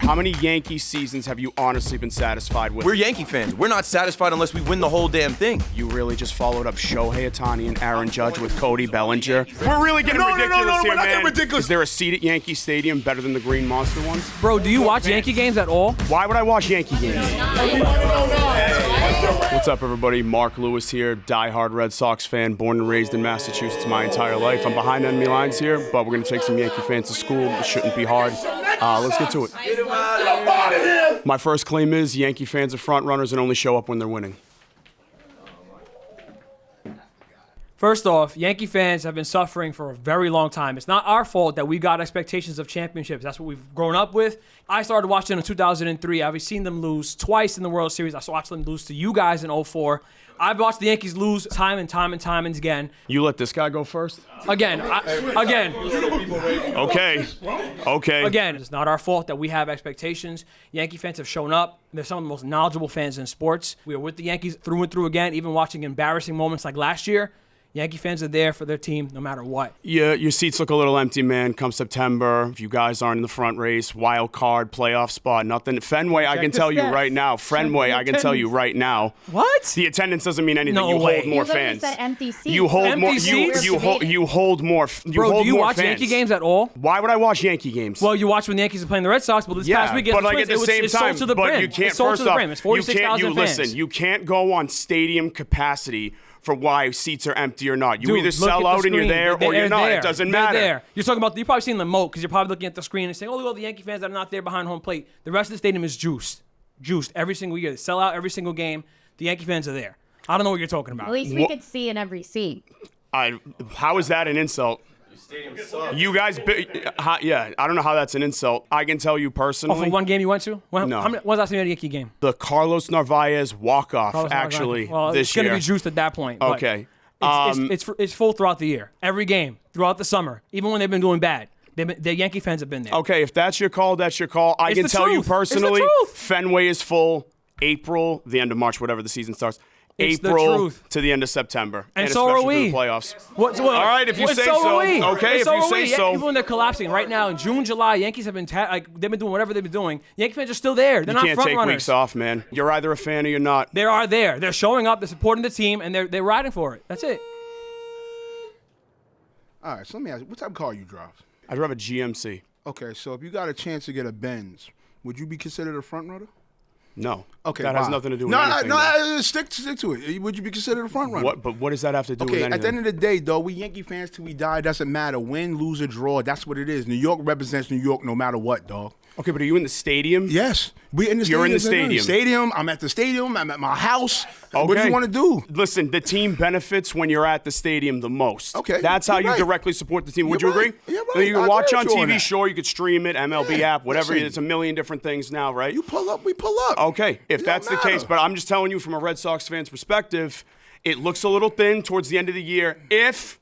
How many Yankee seasons have you honestly been satisfied with? We're Yankee fans. We're not satisfied unless we win the whole damn thing. You really just followed up Shohei Ohtani and Aaron Judge with Cody Bellinger? We're really getting ridiculous here, we're not man. getting ridiculous. Is there a seat at Yankee Stadium better than the Green Monster ones? Bro, do you watch Yankee games at all? Why would I watch Yankee games? What's up, everybody? Mark Lewis here, diehard Red Sox fan, born and raised in Massachusetts my entire life. I'm behind enemy lines here, but we're going to take some Yankee fans to school. It shouldn't be hard. Let's get to it. My first claim is Yankee fans are front runners and only show up when they're winning. First off, Yankee fans have been suffering for a very long time. It's not our fault that we got expectations of championships. That's what we've grown up with. I started watching in 2003. I've seen them lose twice in the World Series. I watched them lose to you guys in 2004. I've watched the Yankees lose time and time again. You let this guy go first? Again. Okay. Again, it's not our fault that we have expectations. Yankee fans have shown up. They're some of the most knowledgeable fans in sports. We are with the Yankees through and through again, even watching embarrassing moments like last year. Yankee fans are there for their team no matter what. Yeah, your seats look a little empty, man. Come September, if you guys aren't in the front race, wild card, playoff spot, nothing. Fenway, I can tell you right now. Fenway, I can tell you right now. What? The attendance doesn't mean anything. No you way. hold more You literally fans. said empty seats. You hold Empty more. seats? You hold more. Bro, do you watch fans. Yankee games at all? Why would I watch Yankee games? Well, you watch when the Yankees are playing the Red Sox, but this past weekend, but like at the same time, sold to the but brim. you can't. It's sold First to the off, brim. It's 46,000 fans. Listen, you can't go on stadium capacity for why seats are empty or not. You Dude, either look sell at the out and you're screen. there, or you're not. It doesn't matter. They're there. You're talking about. You're probably seeing the moat because you're probably looking at the screen and saying, "Oh, look at all the Yankee fans that are not there behind home plate." The rest of the stadium is juiced every single year. They sell out every single game. The Yankee fans are there. I don't know what you're talking about. At least we could see in every seat. How is that an insult? You guys, I don't know how that's an insult. I can tell you personally. Oh, for one game you went to? No. When's the last time you had a Yankee game? The Carlos Narvaez walk-off, actually, well, this year. It's going to be juiced at that point. Okay. It's full throughout the year. Every game, throughout the summer, even when they've been doing bad. The Yankee fans have been there. Okay, if that's your call, that's your call. I can tell you personally, Fenway is full April, the end of March, whatever the season starts. April to the end of September. And so are we. The playoffs. All right, if you say so. Okay, if you say so. Even when they're collapsing right now in June, July, Yankees have been they've been doing whatever they've been doing. Yankee fans are still there. They're not front runners. You can't take weeks off, man. You're either a fan or you're not. They are there. They're showing up. They're supporting the team, and they're riding for it. That's it. All right, so let me ask you, what type of car you drive? I drive a GMC. Okay, so if you got a chance to get a Benz, would you be considered a front runner? No. Okay, that has nothing to do with anything. No, stick to it. Would you be considered a front runner? But what does that have to do with anything? At the end of the day, though, we Yankee fans till we die. Doesn't matter. Win, lose, or draw. That's what it is. New York represents New York no matter what, dog. Okay, but are you in the stadium? Yes. We in the You're stadium. in the stadium. I'm at the stadium. I'm at my house. Okay. What do you want to do? Listen, the team benefits when you're at the stadium the most. Okay. That's how you directly support the team. Would you agree? You're right. You can watch on TV, that. sure. You could stream it, MLB app, whatever. Listen. It's a million different things now, right? You pull up, we pull up. Okay, if that's the case. But I'm just telling you from a Red Sox fan's perspective, it looks a little thin towards the end of the year if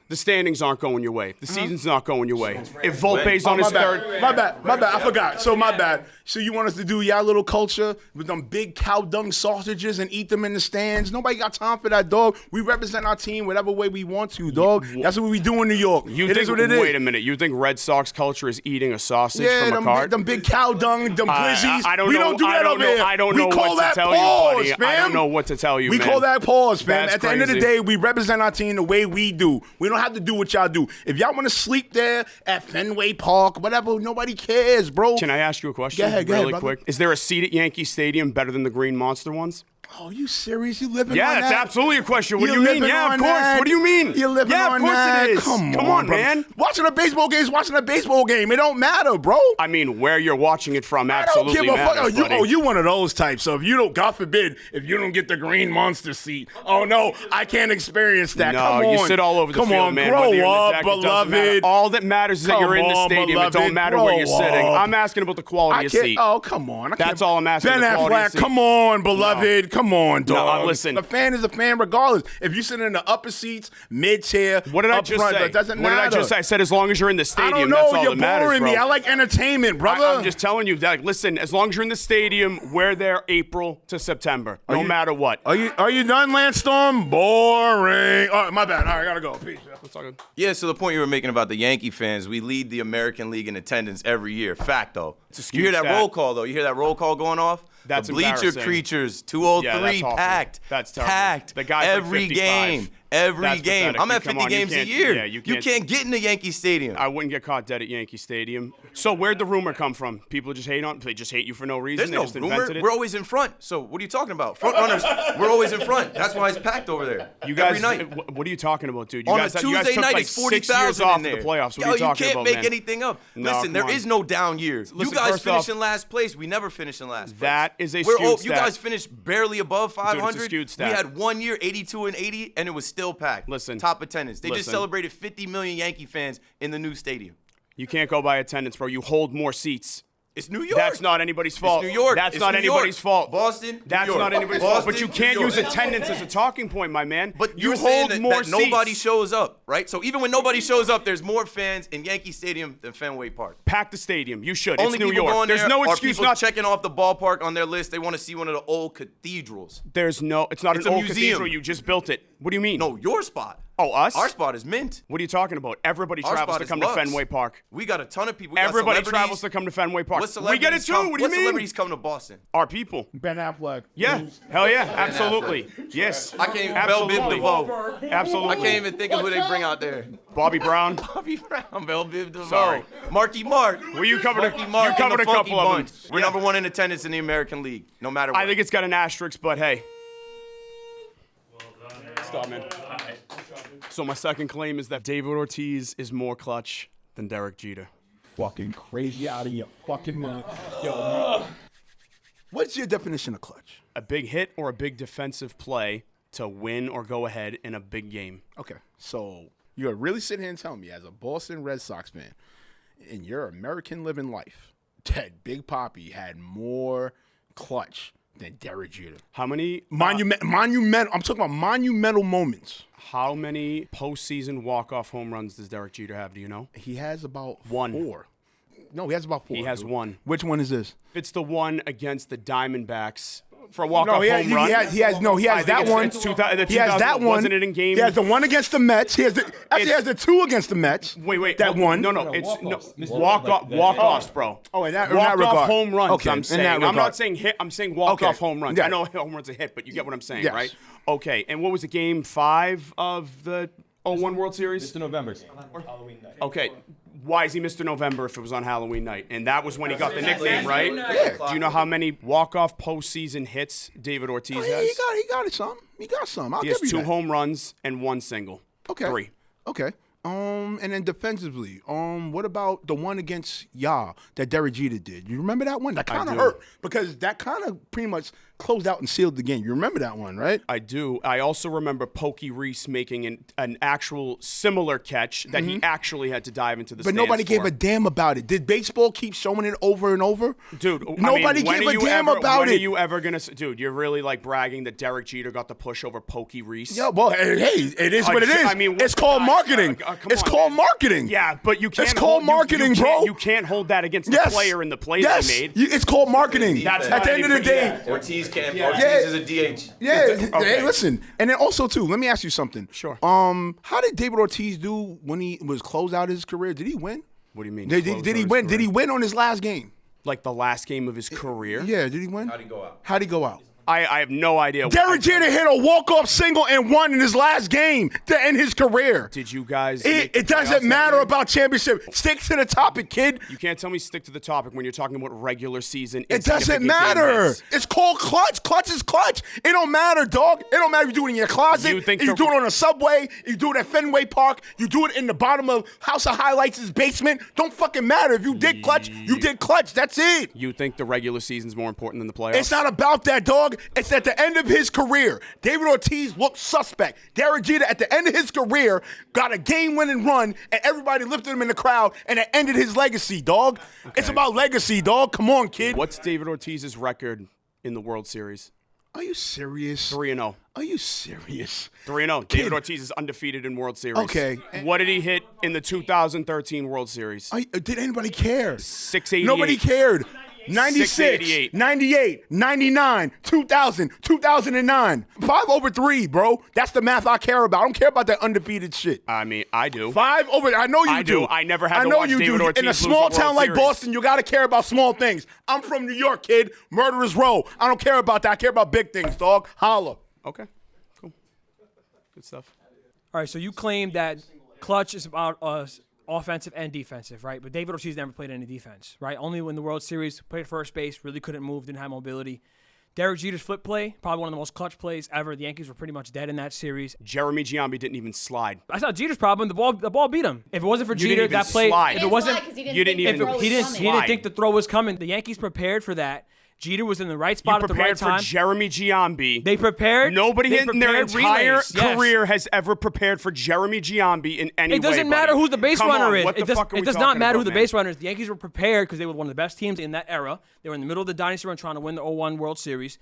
the standings aren't going your way. The season's not going your way. If Volpe's on his third. My bad. I forgot. So my bad. So you want us to do y'all little culture with them big cow dung sausages and eat them in the stands? Nobody got time for that, dog. We represent our team whatever way we want to, dog. That's what we do in New York. It is what it is. Wait a minute. You think Red Sox culture is eating a sausage from a cart? Them big cow dung, them glizzies. We don't do that over here. I don't know what to tell you, buddy. I don't know what to tell you, man. We call that pause, fam. At the end of the crazy. day, we represent our team the way we do. We don't have to do what y'all do. If y'all want to sleep there at Fenway Park, whatever, nobody cares, bro. Can I ask you a question? Go ahead, really quick. Is there a seat at Yankee Stadium better than the Green Monster ones? Oh, you serious? You living on Yeah, that? that's absolutely a question. What do You're you mean? living Yeah, of on course. that. What do you mean? You're living yeah, on of course that. it is. Come on, bro. man. Watching a baseball game is watching a baseball game. It don't matter, bro. I mean, where you're watching it from absolutely I don't give a matters, fuck. buddy. You one of those types. So if you don't, God forbid, if you don't get the Green Monster seat, oh no, I can't experience that. No, Come on. you sit all over the Come field, on, man. grow Whether you're in the up, deck, it doesn't beloved. matter. All that matters is that you're in the Come on, stadium. beloved. It don't matter where you're Grow sitting. up. I'm asking about the quality of seat. Oh, come on. That's all I'm asking. Ben the quality of Affleck, seat. come on, beloved. No. Come on, dog. No, listen. A fan is a fan regardless. If you sit in the upper seats, mid-tier, what did I up just front, say? It doesn't what matter. did I just say? I said as long as you're in the stadium, I don't know. that's all You're that matters, boring bro. me. I like entertainment, brother. I'm just telling you that. Listen, as long as you're in the stadium, we're there April to September, no matter what. Are you done, Lance Storm? Boring. All right, my bad. All right, I gotta go. Peace. It's all good. Yeah, so the point you were making about the Yankee fans, we lead the American League in attendance every year. Fact, though. It's a You skewed hear that stat. roll call, though. You hear that roll call going off? That's the bleacher embarrassing. creatures, Yeah, 203 that's awful. packed. That's terrible. Packed. The guy's like every 55. game. Every That's game. pathetic. I'm at Come 50 on, you games a can't- year. yeah, you You can't get into Yankee Stadium. I wouldn't get caught dead at Yankee Stadium. So where'd the rumor come from? People just hate on. They just hate you for no reason. There's They no just rumor. invented it. We're always in front. So what are you talking about? Front runners. We're always in front. That's why it's packed over there. You guys, every night. what are you talking about, dude? You On guys, a you guys Tuesday took night, like it's 6 years 40,000 off in there. the playoffs. What Yo, are you talking can't about, make man? anything up. No, Listen, come there on. is no down year. Listen, you guys first finish off- in last place. We never finish in last place. That is a We're skewed You stat. guys finished barely above 500. skewed We stat. had 1 year 82 and 80, and it was still packed. Listen. Top attendance. They just Listen. celebrated 50 million Yankee fans in the new stadium. You can't go by attendance, bro. You hold more seats. It's New York. That's not anybody's fault. New York. That's It's not New anybody's York. fault. Boston, New That's York. not anybody's Boston, fault. But you New can't York. use attendance as a talking point, my man. But you you're saying hold more that nobody seats. shows up, right? So even when nobody shows up, there's more fans in Yankee Stadium than Fenway Park. Pack the stadium. You should. Only It's New people York. going There's there no are excuse people not. checking off the ballpark on their list. They want to see one of the old cathedrals. There's no. It's not It's an a old museum. cathedral. You just built it. What do you mean? No, your spot. Oh, us? Our spot is mint. What are you talking about? Everybody Our travels spot to is come Lux. to Fenway Park. We got a ton of people. We got Everybody celebrities. travels to come to Fenway Park. What We celebrities get it too. come- What do you what mean? celebrities come to Boston? Our people. Ben Affleck. Yeah. Hell yeah. Absolutely. Yes. I can't even Bell Biv Absolutely. DeVoe. Absolutely. I can't even think of who they bring out there. Bobby Brown. Bobby Brown, Bell Biv DeVoe. Sorry. Marky Mark. Well, you covered Marky a, Mark you and covered the a Funky couple of them. Bunch. We're number one in attendance in the American League, no matter what. I think it's got an asterisk, but hey. Stop, man. So my second claim is that David Ortiz is more clutch than Derek Jeter. Fucking crazy out of your fucking mind. Yo, what's your definition of clutch? A big hit or a big defensive play to win or go ahead in a big game. Okay, so you're really sitting here and telling me, as a Boston Red Sox fan, in your American living life, that Big Papi had more clutch than Derek Jeter. How many Monumental. I'm talking about monumental moments. How many postseason walk-off home runs does Derek Jeter have? Do you know? He has about One. 4. No, he has about 4. He has dude. one. Which one is this? It's the one against the Diamondbacks for a walk-off he home run. has I think that it's- one. it's 2000 the He has 2000 that one. Wasn't it in game? He has the one against the Mets. He has the 2 against the Mets. Wait. That one. No. It's walk-offs, bro. Oh, in that walk-off regard. home runs. Okay, I'm in saying. that I'm regard. not saying hit. I'm saying walk-off Okay. home runs. Yeah. I know home runs a hit, but you get what I'm saying, Yes. right? Okay. And what was it? Game 5 of the 01 World Series? Mr. November. Okay. Why is he Mr. November if it was on Halloween night? And that was when he got the nickname, right? Yeah. Do you know how many walk-off postseason hits David Ortiz He has? got it. Some. He got some. I'll He give has you 2 that. home runs and 1 single. Okay. 3. Okay. And then defensively, what about the one against that Derek Jeter did? You remember that one? That kind of do. hurt because that kind of pretty much closed out and sealed the game. You remember that one, right? I do. I also remember Pokey Reese making an actual similar catch that he actually had to dive into the But stands nobody gave for. a damn about it. Did baseball keep showing it over and over? Dude, Nobody when gave are a you damn ever, about when it. Are you ever gonna? Dude, you're really like bragging that Derek Jeter got the push over Pokey Reese. Yeah, well, hey, it is what it is. I mean, it's called guys, marketing. come It's on, called man. marketing. Yeah, but you can't. It's called marketing, bro. You can't hold that against the Yes. player and the plays yes. he made. It's called marketing. That's at not the end of the anything- day. yeah. Ortiz can't. Yeah. Ortiz Yeah. is a DH. Yeah. Okay. Hey, listen. And then also too, let me ask you something. Sure. How did David Ortiz do when he was close out his career? Did he win? What do you mean? Did close he out his win? Did he career? win on his last game? Like the last game of his career? Yeah. Did he win? How'd he go out? How'd he go out? I have no idea. Derek Jeter hit a walk-off single and won in his last game to end his career. Did you guys? make It the doesn't playoffs matter that year? about championship. Stick to the topic, kid. You can't tell me stick to the topic when you're talking about regular season. It doesn't insignificant game matter. hits. It's called clutch. Clutch is clutch. It don't matter, dog. It don't matter if you do it in your closet, You think if you the- do it on a subway, you do it at Fenway Park, you do it in the bottom of House of Highlights' basement. Don't fucking matter. If you did clutch, you did clutch. That's it. You think the regular season's more important than the playoffs? It's not about that, dog. It's at the end of his career. David Ortiz looked suspect. Derek Jeter, at the end of his career, got a game-winning run, and everybody lifted him in the crowd, and it ended his legacy, dog. It's about legacy, dog. Come on, kid. What's David Ortiz's record in the World Series? Are you serious? 3-0. Are you serious? 3-0. David Ortiz is undefeated in World Series. Okay. What did he hit in the 2013 World Series? Did anybody care? 688. Nobody cared. 96, 688. 98, 99, 2000, 2009. 5 over 3, bro. That's the math I care about. I don't care about that undefeated shit. I mean, I do. 5 over. I know you I do. I never had to watch David Ortiz In a lose small the town World like Series. Boston, you got to care about small things. I'm from New York, kid. Murderers Row. I don't care about that. I care about big things, dog. Holla. Okay, cool. Good stuff. All right, so you claim that clutch is about offensive and defensive, right? But David Ortiz never played any defense, right? Only when the World Series, played first base, really couldn't move, didn't have mobility. Derek Jeter's flip play, probably one of the most clutch plays ever. The Yankees were pretty much dead in that series. Jeremy Giambi didn't even slide. That's not Jeter's problem. The ball beat him. If it wasn't for You Jeter, didn't even that play, slide. if it wasn't, You didn't even he didn't think the throw was coming. The Yankees prepared for that. Jeter was in the right spot You at the right prepared time. for Jeremy Giambi. They prepared. Nobody they in their prepared entire relays, yes. career has ever prepared for Jeremy Giambi in any way. It doesn't matter buddy. who the base Come runner on, is. What the fuck are It we does not talking matter who about, the man? base runner is. The Yankees were prepared because they were one of the best teams in that era. They were in the middle of the dynasty run trying to win the 01 World Series.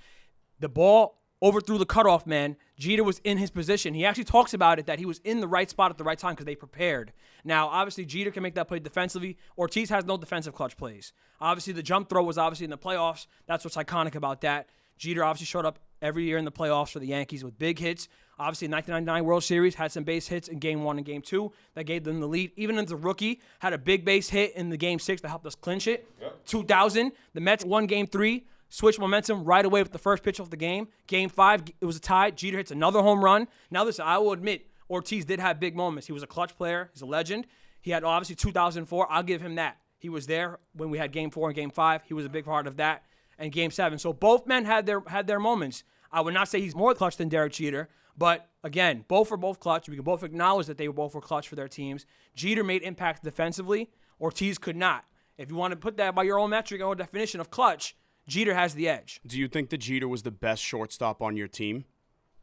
The ball overthrew the cutoff man. Jeter was in his position. He actually talks about it that he was in the right spot at the right time because they prepared. Now, obviously, Jeter can make that play defensively. Ortiz has no defensive clutch plays. Obviously, the jump throw was obviously in the playoffs. That's what's iconic about that. Jeter obviously showed up every year in the playoffs for the Yankees with big hits. Obviously, 1999 World Series had some base hits in Game 1 and Game 2 that gave them the lead. Even as a rookie, had a big base hit in the Game 6 that helped us clinch it. 2000, the Mets won Game 3. Switch momentum right away with the first pitch of the game. Game 5, it was a tie. Jeter hits another home run. Now, listen, I will admit, Ortiz did have big moments. He was a clutch player. He's a legend. He had, obviously, 2004. I'll give him that. He was there when we had Game 4 and Game 5. He was a big part of that. And Game 7. So both men had their moments. I would not say he's more clutch than Derek Jeter. But, again, both were both clutch. We can both acknowledge that they both were clutch for their teams. Jeter made impact defensively. Ortiz could not. If you want to put that by your own metric or definition of clutch, Jeter has the edge. Do you think that Jeter was the best shortstop on your team?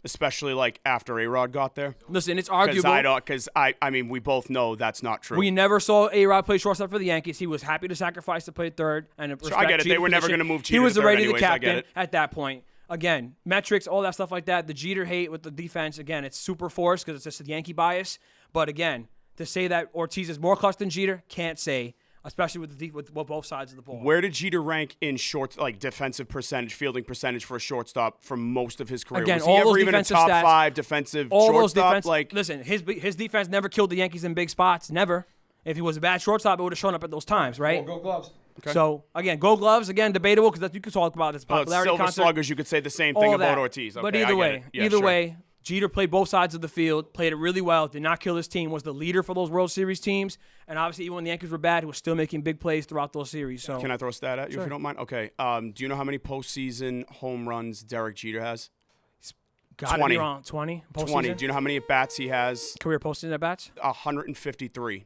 Especially like after A-Rod got there? Listen, it's arguable. Because I mean, we both know that's not true. We never saw A-Rod play shortstop for the Yankees. He was happy to sacrifice to play third. And I get it. They were never going to move Jeter He was to third already anyways. the I get captain it. at that point. Again, metrics, all that stuff like that. The Jeter hate with the defense, again, it's super forced because it's just a Yankee bias. But again, to say that Ortiz is more clutch than Jeter, can't say. Especially with both sides of the ball. Where did Jeter rank in defensive percentage, fielding percentage for a shortstop for most of his career? Again, was he all ever those even a defensive top stats, 5 defensive all shortstop? those defense. Listen, his defense never killed the Yankees in big spots. Never. If he was a bad shortstop, it would have shown up at those times, right? Go Gloves. Okay. So again, Gold Gloves again debatable because you could talk about his popularity Silver concept. Sluggers, you could say the same all thing that. about Ortiz. Okay, But I either get way, it. Yeah, sure. Jeter played both sides of the field, played it really well, did not kill his team, was the leader for those World Series teams, and obviously even when the Yankees were bad, he was still making big plays throughout those series. So Can I throw a stat at you Sure. if you don't mind? Okay. Do you know how many postseason home runs Derek Jeter has? gotta 20. be around 20 postseason? 20. Do you know how many at bats he has? Career postseason at bats? 153.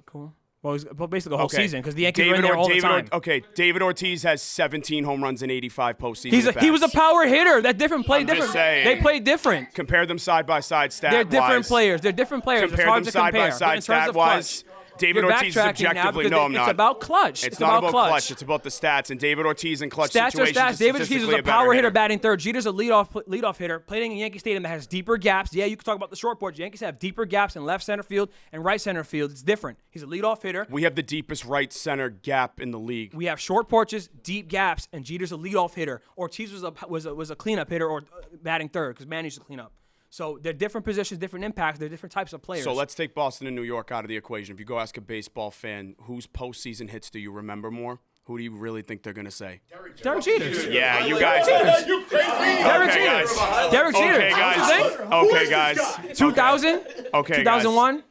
Cool. Well, he's basically the whole Okay. season because the Yankees were in there all the time. David Ortiz has 17 home runs in 85 postseason He was a at-bats. power hitter. That different play I'm just different. saying. They play different. Compare them side by side stat They're different wise. players. They're different players. Compare it's hard them to side compare. by side But in terms stat of wise. clutch, David you're Ortiz is backtracking now objectively because no, I'm not. It's about clutch. It's not about clutch. It's about the stats. And David Ortiz in clutch Stats are situations stats. is David Ortiz is statistically a power better hitter batting third. Jeter's a leadoff hitter playing in Yankee Stadium that has deeper gaps. Yeah, you can talk about the short porch. Yankees have deeper gaps in left center field and right center field. It's different. He's a leadoff hitter. We have the deepest right center gap in the league. We have short porches, deep gaps, and Jeter's a leadoff hitter. Ortiz was a cleanup hitter or batting third because man used to clean up. So they're different positions, different impacts. They're different types of players. So let's take Boston and New York out of the equation. If you go ask a baseball fan, whose postseason hits do you remember more? Who do you really think they're going to say? Derek Jeter. Yeah, you guys. You crazy? Derek Okay, Jeter. guys. Derek Jeter. Okay, guys. Okay, guys. 2000. Okay, 2001.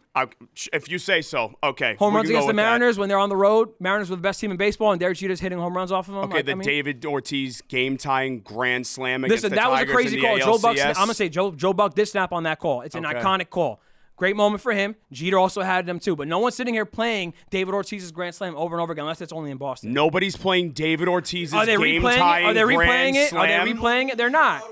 If you say so, okay. Home we runs can go against the with that. Mariners when they're on the road. Mariners were the best team in baseball, and Derek Jeter's hitting home runs off of them. Okay, David Ortiz game-tying grand slam against Listen, the that was a Tigers crazy in call. the Joe Buck. ALCS. I'm gonna say Joe Buck did snap on that call. It's an Okay. iconic call. Great moment for him. Jeter also had them too, but no one's sitting here playing David Ortiz's grand slam over and over again unless it's only in Boston. Nobody's playing David Ortiz's Are they replaying it? game-tying Are they replaying grand it? slam. Are they replaying it? They're not.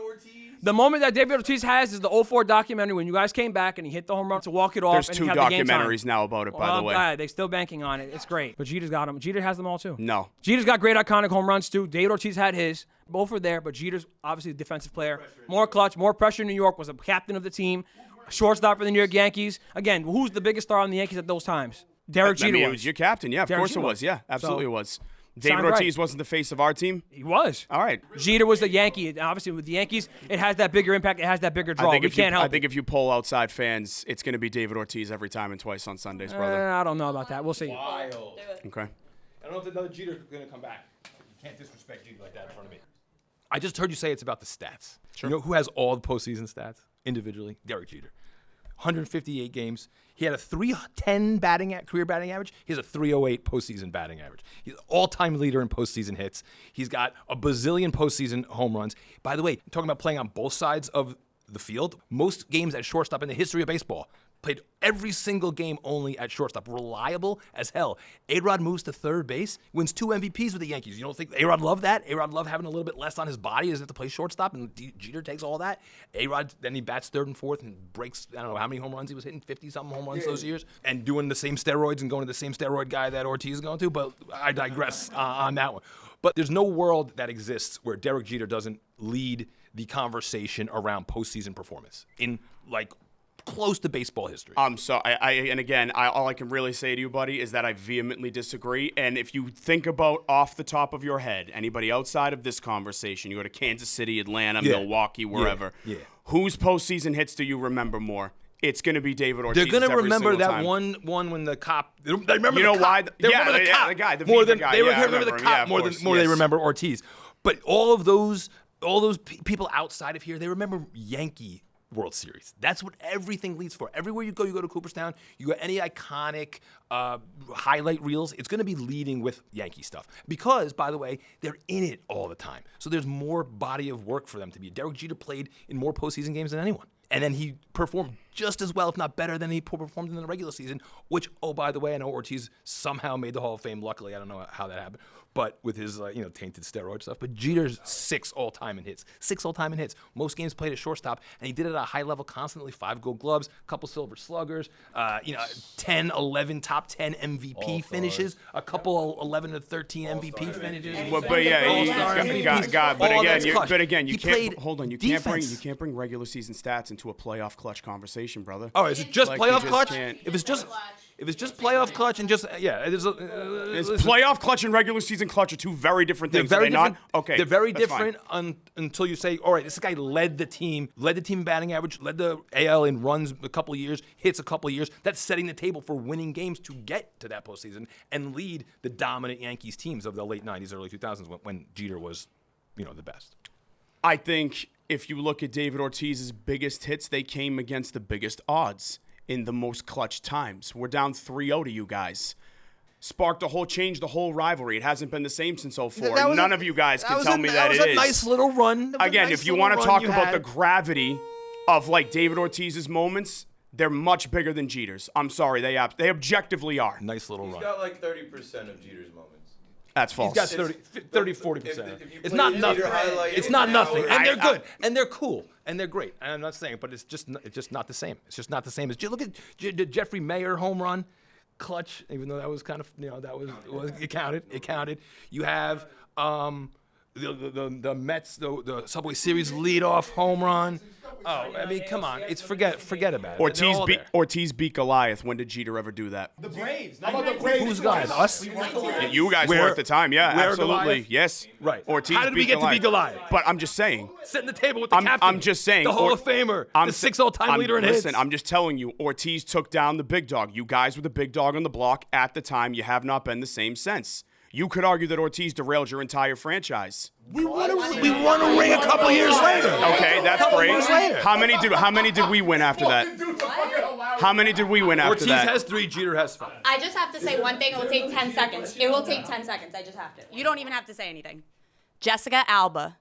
The moment that David Ortiz has is the 04 documentary when you guys came back and he hit the home run to walk it off. There's and two you have the game time. documentaries now about it, by Well, the way. I'm glad. They're still banking on it. It's great. But Jeter's got them. Jeter has them all too. No. Jeter's got great iconic home runs too. David Ortiz had his. Both were there, but Jeter's obviously a defensive player. More clutch, more pressure in New York, was a captain of the team. Shortstop for the New York Yankees. Again, who's the biggest star on the Yankees at those times? Derek Jeter I mean, it was. was your captain. Yeah, of Derek course Jeter it was. was. Yeah, absolutely So- it was. David Sound right. Ortiz wasn't the face of our team? He was. All right. Jeter was the Yankee. And obviously, with the Yankees, it has that bigger impact. It has that bigger draw. We can't help I think if you poll outside fans, it's going to be David Ortiz every time and twice on Sundays, it. brother. I don't know about that. We'll see. Wild. Okay. I don't know if another Jeter's going to come back. You can't disrespect Jeter like that in front of me. I just heard you say it's about the stats. Sure. You know who has all the postseason stats individually? Derek Jeter. 158 games. He had a 310 career batting average. He has a 308 postseason batting average. He's an all-time leader in postseason hits. He's got a bazillion postseason home runs. By the way, talking about playing on both sides of the field, most games at shortstop in the history of baseball. Played every single game only at shortstop. Reliable as hell. A-Rod moves to third base, wins 2 MVPs with the Yankees. You don't think A-Rod loved that? A-Rod loved having a little bit less on his body as if to play shortstop, and Jeter takes all that. A-Rod, then he bats third and fourth and breaks, I don't know how many home runs he was hitting, 50-something home runs those years, and doing the same steroids and going to the same steroid guy that Ortiz is going to, but I digress on that one. But there's no world that exists where Derek Jeter doesn't lead the conversation around postseason performance in, like, close to baseball history. So all I can really say to you, buddy, is that I vehemently disagree. And if you think about off the top of your head, anybody outside of this conversation, you go to Kansas City, Atlanta, Milwaukee, wherever, whose postseason hits do you remember more? It's going to be David Ortiz. They're going to remember that time. one when the cop. They remember You know the cop. why? They remember the cop the guy, the more Viva than guy. they Yeah, I remember the remember him. cop Yeah, of more course. than they Yes. remember Ortiz. But all those people outside of here, they remember Yankee World Series. That's what everything leads for. Everywhere you go to Cooperstown, you got any iconic highlight reels, it's going to be leading with Yankee stuff. Because, by the way, they're in it all the time. So there's more body of work for them to be. Derek Jeter played in more postseason games than anyone. And then he performed just as well, if not better, than he performed in the regular season, which, oh, by the way, I know Ortiz somehow made the Hall of Fame. Luckily, I don't know how that happened. But with his, tainted steroid stuff. But Jeter's 6 all-time in hits. 6 all-time in hits. Most games played at shortstop, and he did it at a high level constantly. 5 Gold Gloves, a couple Silver Sluggers, 10, 11 top 10 MVP finishes, a couple 11 to 13 MVP finishes. But again, you can't hold on. You can't bring regular season stats into a playoff clutch conversation, brother. Oh, is it just Like, playoff you just clutch? can't- If it's just playoff clutch and just It's playoff clutch and regular season clutch are two very different things. They're very are they not? different. Okay, They're very that's fine. different until you say, all right, this guy led the team in batting average, led the AL in runs a couple of years, hits a couple of years. That's setting the table for winning games to get to that postseason and lead the dominant Yankees teams of the late 90s, early 2000s when Jeter was, the best. I think if you look at David Ortiz's biggest hits, they came against the biggest odds in the most clutch times. We're down 3-0 to you guys. Changed the whole rivalry. It hasn't been the same since 04. None of you guys can tell me that it is. That was a nice little run. Again, if you want to talk about the gravity of David Ortiz's moments, they're much bigger than Jeter's. I'm sorry, they objectively are. Nice little He's run. got like 30% of Jeter's moments. That's false. He's got 40%. If you It's play not the nothing. Jeter highlight It's not nothing. And they're I- good. And they're cool. And they're great. And I'm not saying, but it's just not the same. It's just not the same as look at the Jeffrey Mayer home run, clutch. Even though that was kind of it counted. It counted. You have the Mets the Subway Series leadoff home run. Oh, I mean, come on. It's forget about it. Ortiz beat Goliath. When did Jeter ever do that? The Braves. How about the Braves? Who's guys? Us? You guys Where- were at the time. Yeah, where absolutely. Goliath? Yes. Right. Ortiz How did we beat get to be Goliath? But I'm just saying. Setting the table with the captain. I'm just saying. The Hall of Famer. The 6 all-time leader in hits. Listen, I'm just telling you, Ortiz took down the big dog. You guys were the big dog on the block at the time. You have not been the same since. You could argue that Ortiz derailed your entire franchise. We won a ring a couple years later. Okay, that's Couple great. years later. How many did we win after that? How many did we win after Ortiz that? has 3, Jeter has 5. I just have to say one thing. It will take 10 seconds. It will take 10 seconds. I just have to. You don't even have to say anything. Jessica Alba.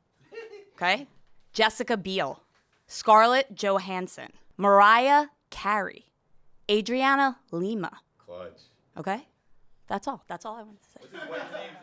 Okay? Jessica Biel. Scarlett Johansson. Mariah Carey. Adriana Lima. Clutch. Okay? That's all. That's all I wanted to say.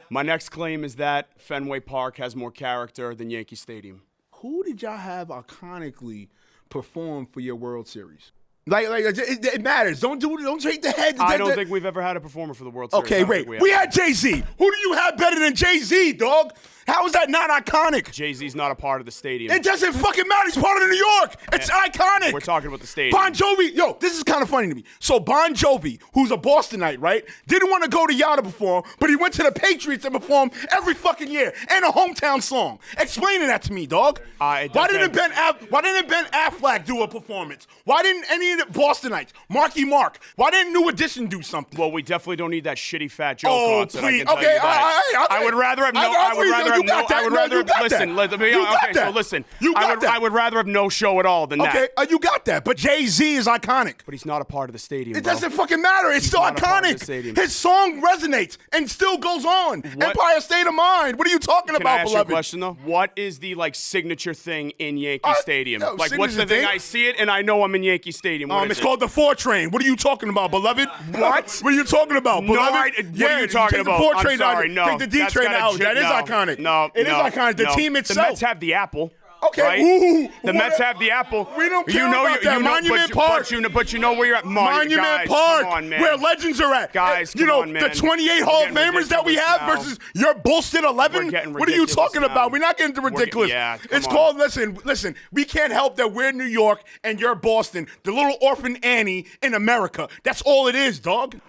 My next claim is that Fenway Park has more character than Yankee Stadium. Who did y'all have iconically perform for your World Series? It matters. Don't take the head. I don't think we've ever had a performer for the World Series. Okay, wait. We had Jay-Z. Who do you have better than Jay-Z, dog? How is that not iconic? Jay-Z's not a part of the stadium. It doesn't fucking matter. He's part of New York. It's iconic. We're talking about the stadium. Bon Jovi, yo, this is kind of funny to me. So Bon Jovi, who's a Bostonite, right, didn't want to go to Yada perform, but he went to the Patriots and performed every fucking year. And a hometown song. Explaining that to me, dog. Why didn't Ben Affleck do a performance? Why didn't any of the Bostonites, Marky Mark, why didn't New Edition do something? Well, we definitely don't need that shitty Fat Joe Oh, concert. please. I can tell Okay, you that. okay. I would rather have no. I would rather have no. Listen, let me. Okay, so listen. I would rather have no show at all than that. Okay, you got that. But Jay-Z is iconic. But he's not a part of the stadium. It bro. doesn't fucking matter. It's still not a part of the iconic. stadium. His song resonates and still goes on. Empire State of Mind. What are you talking Can about, I ask beloved? you a question though? What is the signature thing in Yankee Stadium? yo, Like, what's the signature thing? thing? I see it and I know I'm in Yankee Stadium. What is It's it? called the 4 train. What are you talking about, beloved? What? What are you talking about, No, beloved? what are you talking take about? The 4 I'm train sorry, out. no. Take the D That's train got a out. j- That is no, iconic. No, it is iconic. The team The itself. Mets have the apple. Okay. Right? Ooh, The Mets have the apple. We don't care about that. Monument Park. But you know where you're at. Monument guys, Park, come on, man. where legends are at. Guys, you come know, on, man. the 28 We're Hall of getting Famers that we ridiculous have now. versus your bullshit 11. We're getting What are you ridiculous talking now. about? We're not getting to ridiculous. Come It's on. called, listen, we can't help that we're New York and you're Boston, the little orphan Annie in America. That's all it is, dog.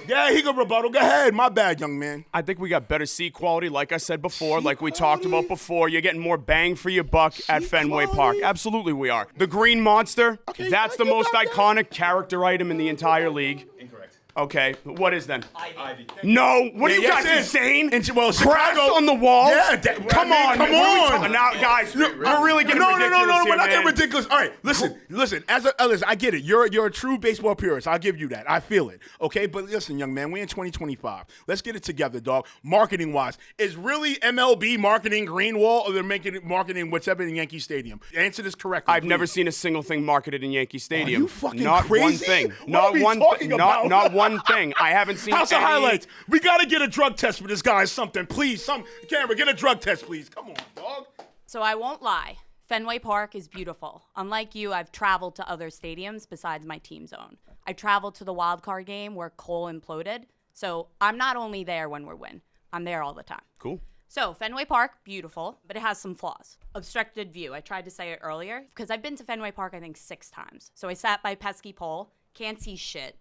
Yeah, he can rebuttal. Go ahead. My bad, young man. I think we got better seat quality, like I said before, like we talked about before. You're getting more bang for your buck at Fenway Park. Absolutely we are. The Green Monster, that's the most iconic character item in the entire league. Incorrect. Okay, what is then? Ivy. No, what are you Yes, guys it is. insane? Well, Crafts Chicago- on the wall? Yeah, come on, come man. What are we on. talking- Now, guys, we're really getting No, ridiculous we're here, not getting man. ridiculous. All right, listen. Listen, I get it. You're a true baseball purist. I'll give you that. I feel it. Okay, but listen, young man, we're in 2025. Let's get it together, dog. Marketing wise, is really MLB marketing Greenwall, or they're making it marketing whatever in Yankee Stadium? Answer this correctly. I've never please. seen a single thing marketed in Yankee Stadium. you fucking not one crazy? thing. What Not are we one. talking about? Not one thing. I haven't seen. House of any- Highlights. We gotta get a drug test for this guy or something, please. Camera, get a drug test, please. Come on, dog. So I won't lie. Fenway Park is beautiful. Unlike you, I've traveled to other stadiums besides my team's own. I traveled to the wild card game where Cole imploded. So I'm not only there when we win, I'm there all the time. Cool. So Fenway Park, beautiful, but it has some flaws. Obstructed view. I tried to say it earlier because I've been to Fenway Park, I think, 6 times. So I sat by pesky pole, can't see shit.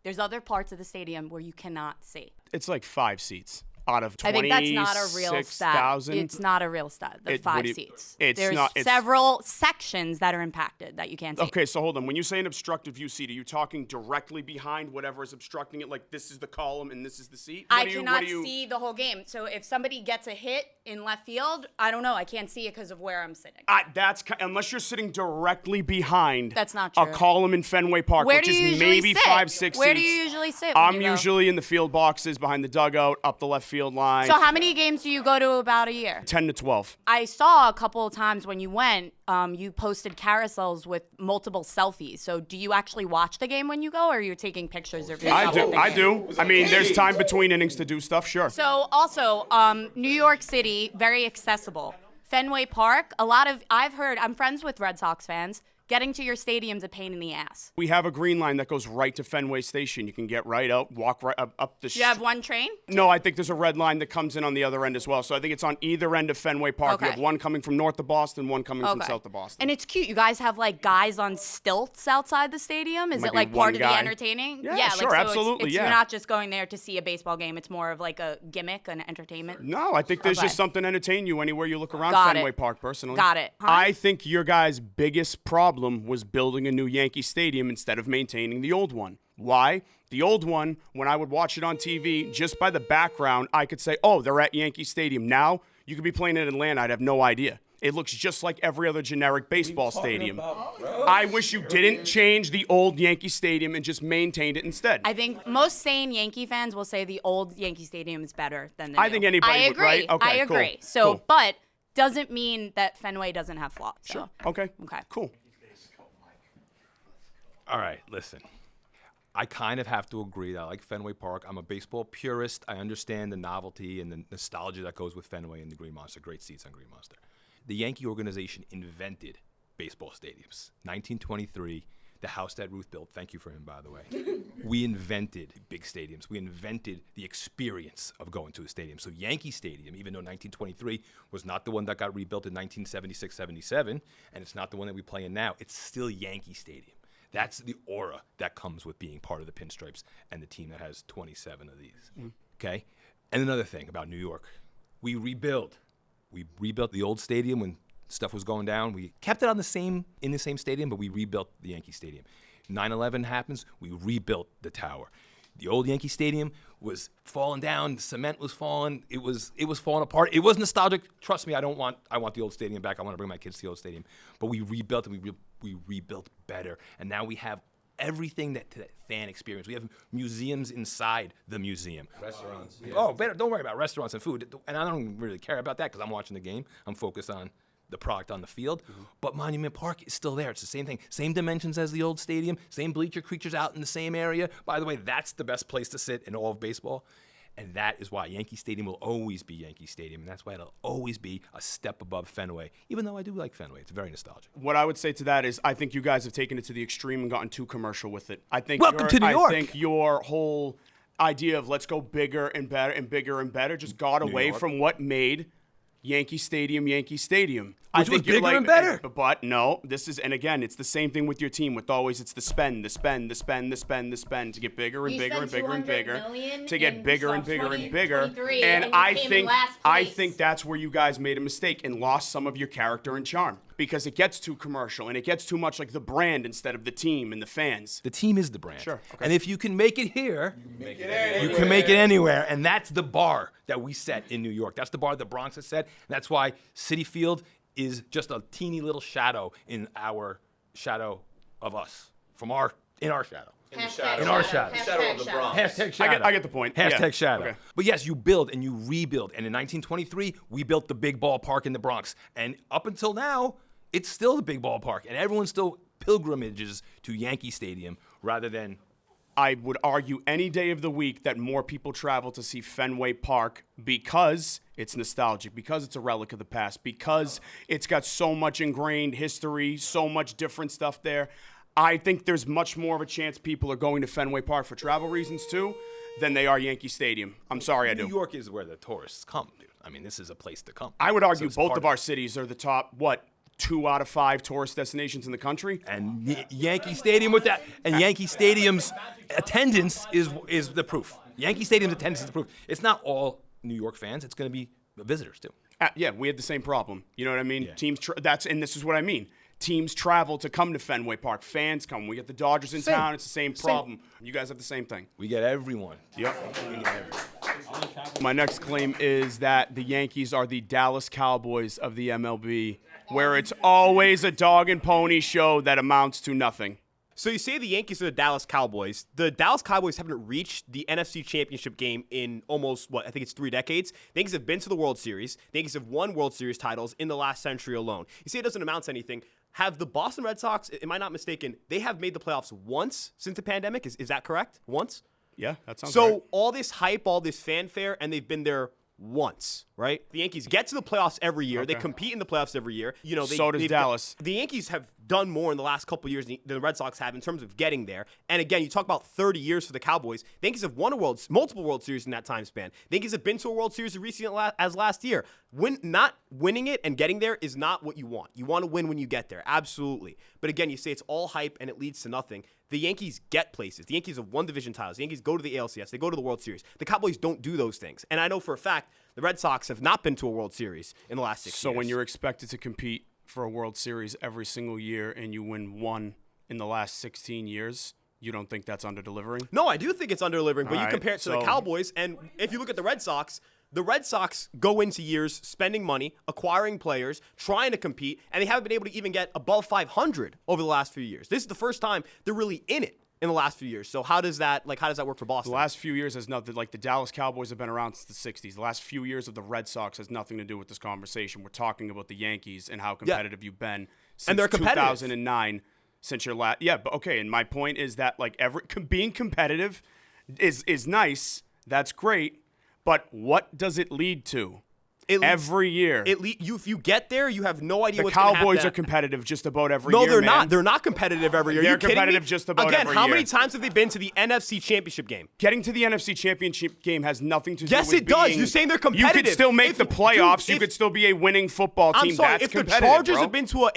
There's other parts of the stadium where you cannot see. It's like 5 seats out of I think that's not a real stat. 26,000. It's not a real stat. The What 5 do you- seats. it's There's not- it's- several sections that are impacted that you can't see. Okay, so hold on. When you say an obstructive view seat, are you talking directly behind whatever is obstructing it? Like this is the column and this is the seat? I cannot see the whole game. So if somebody gets a hit in left field, I don't know. I can't see it because of where I'm sitting. Unless you're sitting directly behind That's not a true. column in Fenway Park, Where which do you is usually maybe sit? 5-6 Where do seats. you usually sit when I'm you go? usually in the field boxes behind the dugout, up the left field line. So how many games do you go to about a year? 10 to 12. I saw a couple of times when you went, you posted carousels with multiple selfies. So do you actually watch the game when you go, or are you taking pictures of yourself? I do. I mean, there's time between innings to do stuff, sure. So also, New York City, very accessible. Fenway Park, I'm friends with Red Sox fans. Getting to your stadium's a pain in the ass. We have a green line that goes right to Fenway Station. You can get right out, walk right up the Do you have one train? No, I think there's a red line that comes in on the other end as well. So I think it's on either end of Fenway Park. Okay. You have one coming from north of Boston, one coming from south of Boston. And it's cute. You guys have like guys on stilts outside the stadium. Is Might it be like one part of the guy. entertaining? Yeah, sure, so absolutely, You're yeah. not just going there to see a baseball game. It's more of like a gimmick, an entertainment. No, I think there's Okay. just something to entertain you anywhere you look around Got Fenway it. Park, personally. Got it. Huh? I think your guys' biggest problem was building a new Yankee Stadium instead of maintaining the old one. Why? The old one, when I would watch it on TV, just by the background, I could say, oh, they're at Yankee Stadium. Now, you could be playing in Atlanta. I'd have no idea. It looks just like every other generic baseball stadium. I wish you didn't change the old Yankee Stadium and just maintained it instead. I think most sane Yankee fans will say the old Yankee Stadium is better than the new. I think anybody I would, agree. right? Okay, I agree. cool, So, cool. but doesn't mean that Fenway doesn't have flaws. So. Okay. Okay. Cool. All right, listen. I kind of have to agree that I like Fenway Park. I'm a baseball purist. I understand the novelty and the nostalgia that goes with Fenway and the Green Monster. Great seats on Green Monster. The Yankee organization invented baseball stadiums. 1923, the house that Ruth built. Thank you for him, by the way. We invented big stadiums. We invented the experience of going to a stadium. So Yankee Stadium, even though 1923 was not the one that got rebuilt in 1976-77, and it's not the one that we play in now, it's still Yankee Stadium. That's the aura that comes with being part of the Pinstripes and the team that has 27 of these. Okay? And another thing about New York, we rebuild. We rebuilt the old stadium when stuff was going down. We kept it in the same stadium, but we rebuilt the Yankee Stadium. 9/11 happens, we rebuilt the tower. The old Yankee Stadium was falling down. The cement was falling. It was falling apart. It was nostalgic. Trust me, I want the old stadium back. I want to bring my kids to the old stadium. But we rebuilt and we rebuilt better. And now we have everything that fan experience. We have museums inside the museum. Restaurants. Yeah. Oh, better. Don't worry about restaurants and food. And I don't really care about that because I'm watching the game. I'm focused on the product on the field. But Monument Park is still there. It's the same thing. Same dimensions as the old stadium. Same bleacher creatures out in the same area. By the way, that's the best place to sit in all of baseball. And that is why Yankee Stadium will always be Yankee Stadium. And that's why it'll always be a step above Fenway, even though I do like Fenway. It's very nostalgic. What I would say to that is I think you guys have taken it to the extreme and gotten too commercial with it. I think Welcome to New York. I think your whole idea of let's go bigger and better and bigger and better just got away from what made Yankee Stadium, Yankee Stadium. Which was bigger and better. But no, and again, it's the same thing with your team. It's the spend to get bigger and bigger and bigger and bigger, to get bigger and bigger and bigger. And I think that's where you guys made a mistake and lost some of your character and charm because it gets too commercial and it gets too much like the brand instead of the team and the fans. The team is the brand. Sure. Okay. And if you can make it here, you can make it anywhere. And that's the bar that we set in New York. That's the bar the Bronx has set. That's why Citi Field is just a teeny little shadow in our shadow of us, in our shadow. In our shadow. Shadow of the Bronx. Hashtag shadow. I get the point. Hashtag shadow. Okay. But yes, you build and you rebuild. And in 1923, we built the big ballpark in the Bronx. And up until now, it's still the big ballpark. And everyone still pilgrimages to Yankee Stadium rather than... I would argue any day of the week that more people travel to see Fenway Park because it's nostalgic, because it's a relic of the past, because it's got so much ingrained history, so much different stuff there. I think there's much more of a chance people are going to Fenway Park for travel reasons too than they are Yankee Stadium. I'm sorry, I do. New York is where the tourists come, dude. I mean, this is a place to come. I would argue both of our cities are the top, 2 out of 5 tourist destinations in the country. And Yankee Stadium with that, and Yankee Stadium's attendance is the proof. Yankee Stadium's attendance is the proof. It's not all New York fans. It's going to be the visitors too. Yeah, we had the same problem. You know what I mean? Yeah. Teams, and this is what I mean. Teams travel to come to Fenway Park. Fans come. We get the Dodgers in town. It's the same problem. You guys have the same thing. We get everyone. Yep. My next claim is that the Yankees are the Dallas Cowboys of the MLB, where it's always a dog and pony show that amounts to nothing. So you say the Yankees are the Dallas Cowboys. The Dallas Cowboys haven't reached the NFC Championship game in almost, I think it's 3 decades. The Yankees have been to the World Series. The Yankees have won World Series titles in the last century alone. You say it doesn't amount to anything. Have the Boston Red Sox, am I not mistaken, they have made the playoffs once since the pandemic? Is that correct? Once? Yeah, that sounds So right. all this hype, all this fanfare, and they've been there once, right? The Yankees get to the playoffs every year. Okay. They compete in the playoffs every year. So does Dallas. The Yankees have done more in the last couple of years than the Red Sox have in terms of getting there. And again, you talk about 30 years for the Cowboys. The Yankees have won multiple World Series in that time span. The Yankees have been to a World Series as recent as last year. Not winning it and getting there is not what you want. You want to win when you get there, absolutely. But again, you say it's all hype and it leads to nothing. The Yankees get places. The Yankees have won division titles. The Yankees go to the ALCS. They go to the World Series. The Cowboys don't do those things. And I know for a fact the Red Sox have not been to a World Series in the last 6 years. So when you're expected to compete for a World Series every single year and you win one in the last 16 years, you don't think that's under-delivering? No, I do think it's under-delivering, but All you right, compare it to the so- Cowboys, and if you look at the Red Sox go into years spending money, acquiring players, trying to compete, and they haven't been able to even get above 500 over the last few years. This is the first time they're really in it in the last few years. So how does that work for Boston? The last few years has nothing, like the Dallas Cowboys have been around since the 60s. The last few years of the Red Sox has nothing to do with this conversation. We're talking about the Yankees and how competitive you've been since And they're competitive. 2009, since your last. Yeah, but okay, and my point is that being competitive is nice. That's great. But what does it lead to? Every year. If you get there, you have no idea The what's going to happen. Cowboys are competitive just about every No, year, they're man. not. They're not competitive every year. They're Are you kidding competitive me? just about Again, every how year. many times have they been to the NFC Championship game? Getting to the NFC Championship game has nothing to do Yes, with it does. being- You're saying they're You competitive. could still make If- the playoffs. dude, You could still be a winning football team. I'm sorry, That's if the competitive, Chargers bro. have been to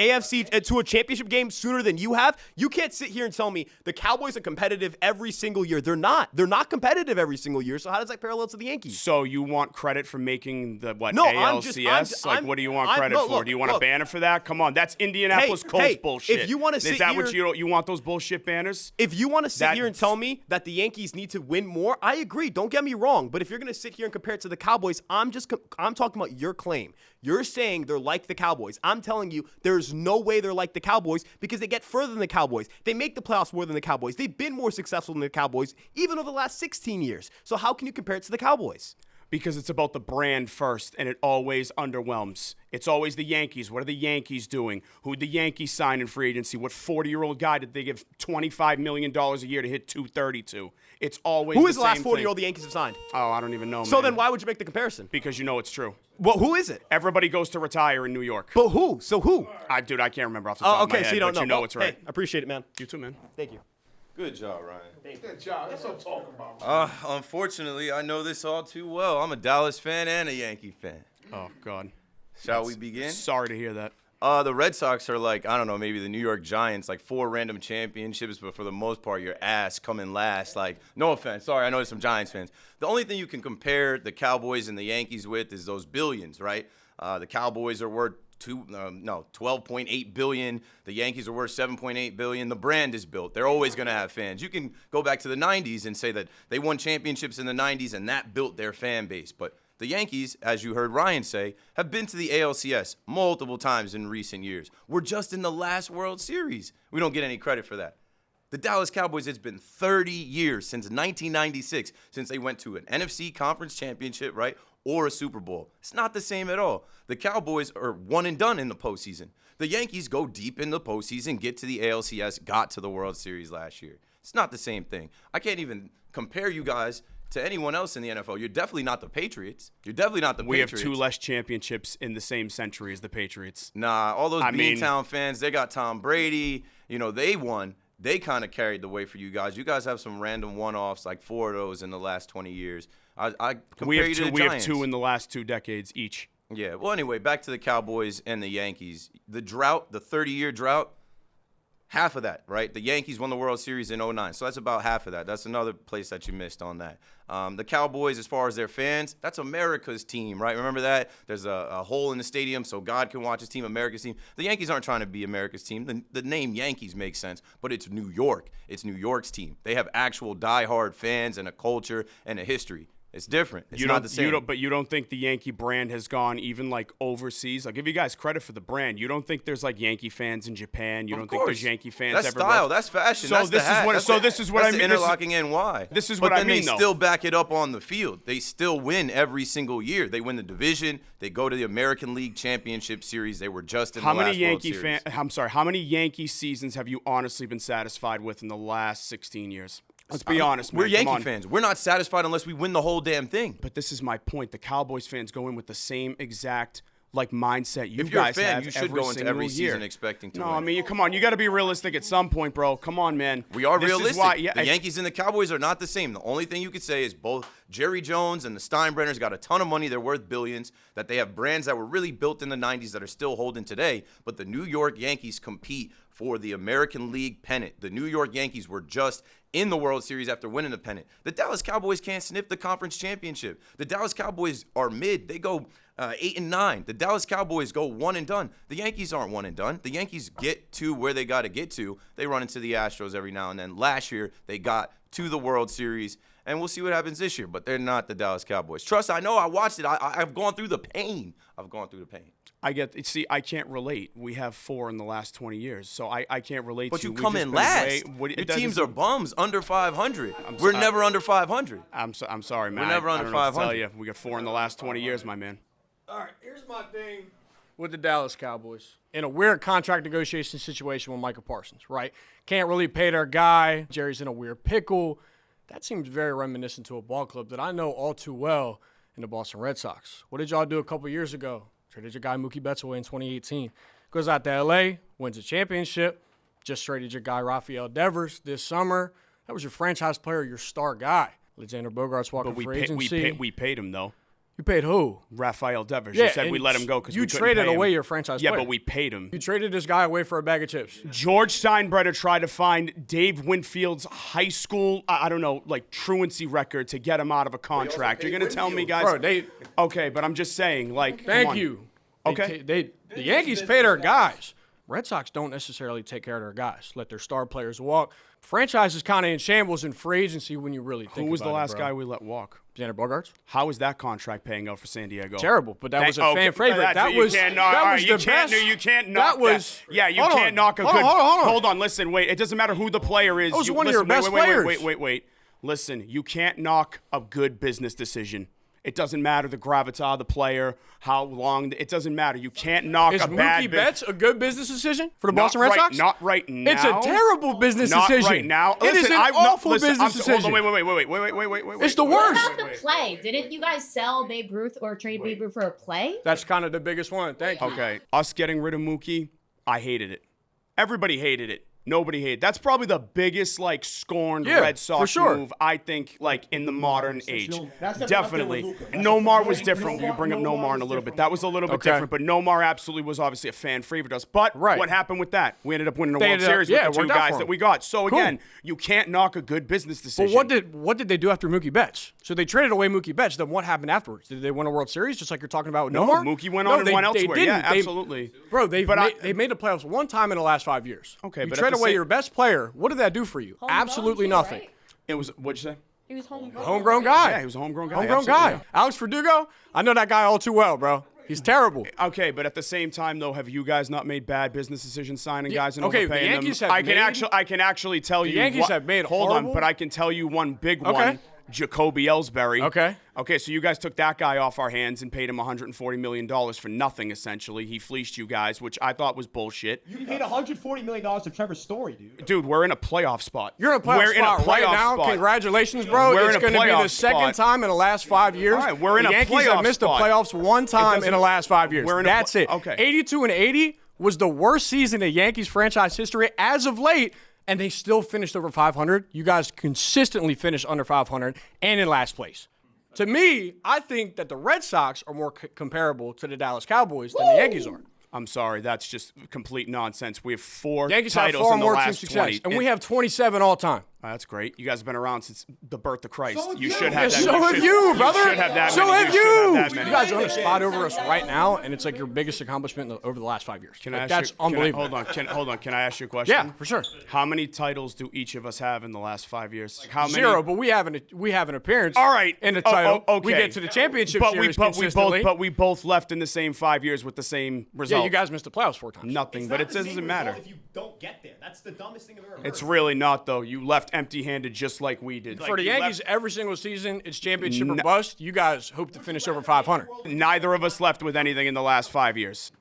to a championship game sooner than you have, you can't sit here and tell me the Cowboys are competitive every single year. They're not. They're not competitive every single year. So how does that parallel to the Yankees? So you want credit for making the No, ALCS? What do you want credit for? look, Do you want a look. banner for that? Come on, that's Indianapolis Colts bullshit. If you want to sit is that here, what you want those bullshit banners? if you want to sit here and That's- tell me that the Yankees need to win more, I agree. Don't get me wrong. But if you're going to sit here and compare it to the Cowboys, I'm talking about your claim. You're saying they're like the Cowboys. I'm telling you, there's no way they're like the Cowboys because they get further than the Cowboys. They make the playoffs more than the Cowboys. They've been more successful than the Cowboys, even over the last 16 years. So how can you compare it to the Cowboys? Because it's about the brand first, and it always underwhelms. It's always the Yankees. What are the Yankees doing? Who'd the Yankees sign in free agency? What 40-year-old guy did they give $25 million a year to hit 232? It's always Who is the last same 40-year-old thing. the Yankees have signed? Oh, I don't even know, So man. then why would you make the comparison? Because you know it's true. Well, who is it? Everybody goes to retire in New York. But who? So who? Dude, I can't remember off the top Oh, of my okay, head, so you don't but know. you know Well, it's right. Hey, I appreciate it, man. You too, man. Thank you. Good job, Ryan. Good job. That's what I'm talking about. Unfortunately, I know this all too well. I'm a Dallas fan and a Yankee fan. Oh, God. Shall we begin? Sorry to hear that. The Red Sox are like, I don't know, maybe the New York Giants, like 4 random championships, but for the most part, your ass coming last. Like, no offense. Sorry, I know there's some Giants fans. The only thing you can compare the Cowboys and the Yankees with is those billions, right? The Cowboys are worth 12.8 billion. The Yankees are worth 7.8 billion. The brand is built. They're always going to have fans. You can go back to the 90s and say that they won championships in the 90s and that built their fan base. But the Yankees, as you heard Ryan say, have been to the ALCS multiple times in recent years. We're just in the last World Series. We don't get any credit for that. The Dallas Cowboys, it's been 30 years since 1996 since they went to an NFC Conference Championship, right, or a Super Bowl. It's not the same at all. The Cowboys are one and done in the postseason. The Yankees go deep in the postseason, get to the ALCS, got to the World Series last year. It's not the same thing. I can't even compare you guys to anyone else in the NFL. You're definitely not the Patriots. You're definitely not the We Patriots. have 2 less championships in the same century as the Patriots. Nah, all those I mean- Beantown fans, they got Tom Brady. You know, they won. They kind of carried the way for you guys. You guys have some random one-offs, like 4 of those in the last 20 years. I compare We have you to 2. the We have Giants. 2 in the last 2 decades each. Yeah. Well, anyway, back to the Cowboys and the Yankees. The drought, the 30-year drought, half of that, right? The Yankees won the World Series in 2009, so that's about half of that. That's another place that you missed on that. The Cowboys, as far as their fans, that's America's team, right? Remember that? There's a hole in the stadium so God can watch his team, America's team. The Yankees aren't trying to be America's team. The name Yankees makes sense, but it's New York. It's New York's team. They have actual diehard fans and a culture and a history. It's different. It's not the same. But you don't think the Yankee brand has gone even like overseas? I'll give you guys credit for the brand. You don't think there's like Yankee fans in Japan? You don't think there's Yankee fans That's everywhere? style. That's fashion. So that's this the hat. is what. That's So the- this is what that's I the mean. This is- interlocking NY. This is but what I then mean, they though. still back it up on the field. They still win every single year. They win the division. They go to the American League Championship Series. They were just in How the many last Yankee World Series. I'm sorry. How many Yankee seasons have you honestly been satisfied with in the last 16 years? Let's be honest, man. We're Come Yankee on. fans. We're not satisfied unless we win the whole damn thing. But this is my point. The Cowboys fans go in with the same exact mindset you If you're a guys fan, have you should every go into single every year. season expecting to No, win. I mean, come on. You got to be realistic at some point, bro. Come on, man. We are This is realistic. why- The Yankees and the Cowboys are not the same. The only thing you could say is both Jerry Jones and the Steinbrenners got a ton of money. They're worth billions. That they have brands that were really built in the 90s that are still holding today. But the New York Yankees compete for the American League pennant. The New York Yankees were just in the World Series after winning the pennant. The Dallas Cowboys can't sniff the conference championship. The Dallas Cowboys are mid. They go 8-9. The Dallas Cowboys go one and done. The Yankees aren't one and done. The Yankees get to where they got to get to. They run into the Astros every now and then. Last year, they got to the World Series, and we'll see what happens this year. But they're not the Dallas Cowboys. Trust, I know. I watched it. I've gone through the pain. See, I can't relate. We have 4 in the last 20 years, so I can't relate But to you we've come just in been last. way- Your teams are bums, under 500. I'm We're sorry. never under 500. I'm sorry, man. We're never I under don't know what to tell 500. you. We got 4 in the last 20 years, my man. All right, here's my thing with the Dallas Cowboys. In a weird contract negotiation situation with Michael Parsons, right? Can't really pay their guy. Jerry's in a weird pickle. That seems very reminiscent to a ball club that I know all too well and the Boston Red Sox. What did y'all do a couple years ago? Traded your guy Mookie Betts away in 2018. Goes out to L.A., wins a championship. Just traded your guy Rafael Devers this summer. That was your franchise player, your star guy. Alexander Bogart's walking for agency. We paid him, though. You paid who? Rafael Devers. Yeah, you said we let him go because we couldn't traded pay him. away your franchise player. Yeah, but we paid him. You traded this guy away for a bag of chips. George Steinbrenner tried to find Dave Winfield's high school, I don't know, like truancy record to get him out of a contract. You're going to tell me, guys? Bro, okay, but I'm just saying, like, Thank you. Okay. The Yankees pay their guys. Red Sox don't necessarily take care of their guys. Let their star players walk. Franchise is kind of in shambles in free agency when you really think about it. Who was the last guy we let walk? Xander Bogaerts. How is that contract paying out for San Diego? Terrible, but that was a fan favorite. That was the best. You can't knock that. Was yeah. You hold can't on, knock a hold good. on. Hold on, listen, wait. It doesn't matter who the player is. That was one of your best players. Wait. Listen, you can't knock a good business decision. It doesn't matter the gravitas of the player, how long. It doesn't matter. You can't knock is a bad. Is Mookie Betts a good business decision for the Boston Red Sox? Not right now. It's a terrible business decision. Not right now. It is an awful business decision. Hold on, wait. It's the worst. What about the play? Didn't you guys sell Babe Ruth or trade Babe Ruth for a play? That's kind of the biggest one. Thank you. Okay, us getting rid of Mookie, I hated it. Everybody hated it. Nobody hated. That's probably the biggest scorned Red Sox move I think in the modern age. Definitely. Nomar was different. We can bring up Nomar in a little bit. That was a little bit different, but Nomar absolutely was obviously a fan favorite us. But what happened with that? We ended up winning the World Series with the two guys that we got. So again, you can't knock a good business decision. But what did they do after Mookie Betts? So they traded away Mookie Betts. Then what happened afterwards? Did they win a World Series just like you're talking about with Nomar? Mookie went on and won elsewhere. Yeah, absolutely. Bro, they made the playoffs one time in the last 5 years. Okay, you but trade away your best player. What did that do for you? Absolutely nothing. Right? It was, what'd you say? He was homegrown. Homegrown guy. Yeah, he was a homegrown guy. Homegrown guy. Yeah. Alex Verdugo, I know that guy all too well, bro. He's terrible. Okay, but at the same time, though, have you guys not made bad business decisions signing guys and okay, overpaying the Yankees them? I can actually tell you. The Yankees have made Hold on, but I can tell you one big one. Jacoby Ellsbury. Okay, so you guys took that guy off our hands and paid him $140 million for nothing, essentially. He fleeced you guys, which I thought was bullshit. You paid $140 million to Trevor Story, dude. Dude, we're in a playoff spot. You're in a playoff spot right now. Congratulations, bro. It's going to be the second time in the last 5 years. All right, we're in a playoff spot. The Yankees have missed the playoffs one time in the last 5 years. That's it. Okay. 82-80 was the worst season in Yankees franchise history as of late. And they still finished over 500. You guys consistently finished under 500 and in last place. To me, I think that the Red Sox are more comparable to the Dallas Cowboys than the Yankees are. I'm sorry, that's just complete nonsense. We have four Yankees titles have far in the more last team 20. success, and we have 27 all time. That's great. You guys have been around since the birth of Christ. So you should have that. So have you, brother. You should have that so many. have you. You guys are on a spot over us right now, and it's like your biggest accomplishment over the last 5 years. That's unbelievable. Hold on. Can I ask you a question? Yeah, for sure. How many titles do each of us have in the last 5 years? How many? 0, but we have an appearance. All right. In the title. Okay. We get to the championship series consistently. But we both left in the same 5 years with the same result. Yeah, you guys missed the playoffs 4 times. Nothing, but it doesn't matter. If you don't get there, that's the dumbest thing I've ever heard. It's really not, though. You left empty-handed just like we did. For the Yankees, every single season, it's championship or bust. You guys hope to finish over 500. Neither of us left with anything in the last 5 years.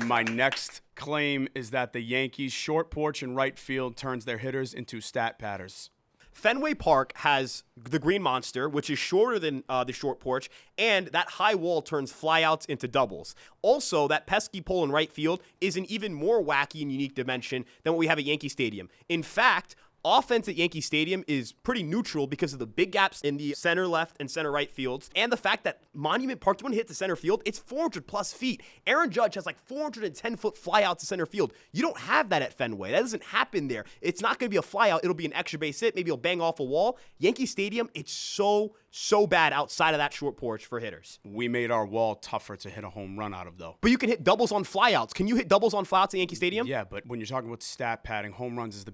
My next claim is that the Yankees' short porch in right field turns their hitters into stat padders. Fenway Park has the Green Monster, which is shorter than the short porch, and that high wall turns flyouts into doubles. Also, that pesky pole in right field is an even more wacky and unique dimension than what we have at Yankee Stadium. In fact, offense at Yankee Stadium is pretty neutral because of the big gaps in the center left and center right fields, and the fact that Monument Park, when it hits the center field, it's 400 plus feet. Aaron Judge has like 410-foot flyout to center field. You don't have that at Fenway. That doesn't happen there. It's not going to be a flyout. It'll be an extra base hit. Maybe he'll bang off a wall. Yankee Stadium, it's so bad outside of that short porch for hitters. We made our wall tougher to hit a home run out of, though. But you can hit doubles on flyouts. Can you hit doubles on flyouts at Yankee Stadium? Yeah, but when you're talking about stat padding, home runs is the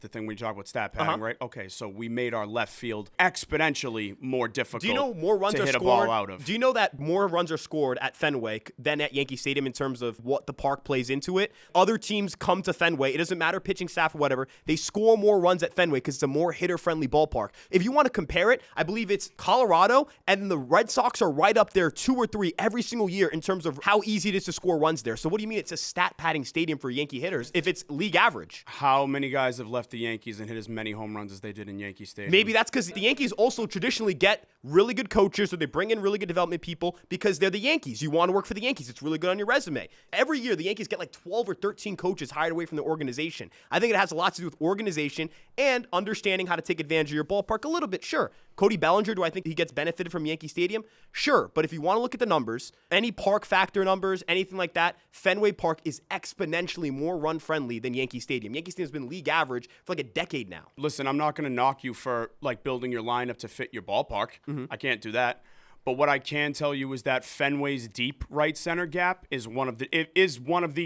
thing when you talk about stat padding, right? Okay, so we made our left field exponentially more difficult. Do you know more runs to are hit scored? A ball out of? Do you know that more runs are scored at Fenway than at Yankee Stadium in terms of what the park plays into it? Other teams come to Fenway. It doesn't matter pitching staff or whatever. They score more runs at Fenway because it's a more hitter-friendly ballpark. If you want to compare it, I believe it's Colorado and the Red Sox are right up there 2 or 3 every single year in terms of how easy it is to score runs there. So what do you mean it's a stat padding stadium for Yankee hitters if it's league average? How many guys have left the Yankees and hit as many home runs as they did in Yankee Stadium? Maybe that's because the Yankees also traditionally get really good coaches, or they bring in really good development people because they're the Yankees. You want to work for the Yankees. It's really good on your resume. Every year, the Yankees get like 12 or 13 coaches hired away from the organization. I think it has a lot to do with organization and understanding how to take advantage of your ballpark a little bit, sure. Cody Bellinger, do I think he gets benefited from Yankee Stadium? Sure, but if you want to look at the numbers, any park factor numbers, anything like that, Fenway Park is exponentially more run-friendly than Yankee Stadium. Yankee Stadium's been league average for like a decade now. Listen, I'm not going to knock you for like building your lineup to fit your ballpark. I can't do that. But what I can tell you is that Fenway's deep right center gap is one of the,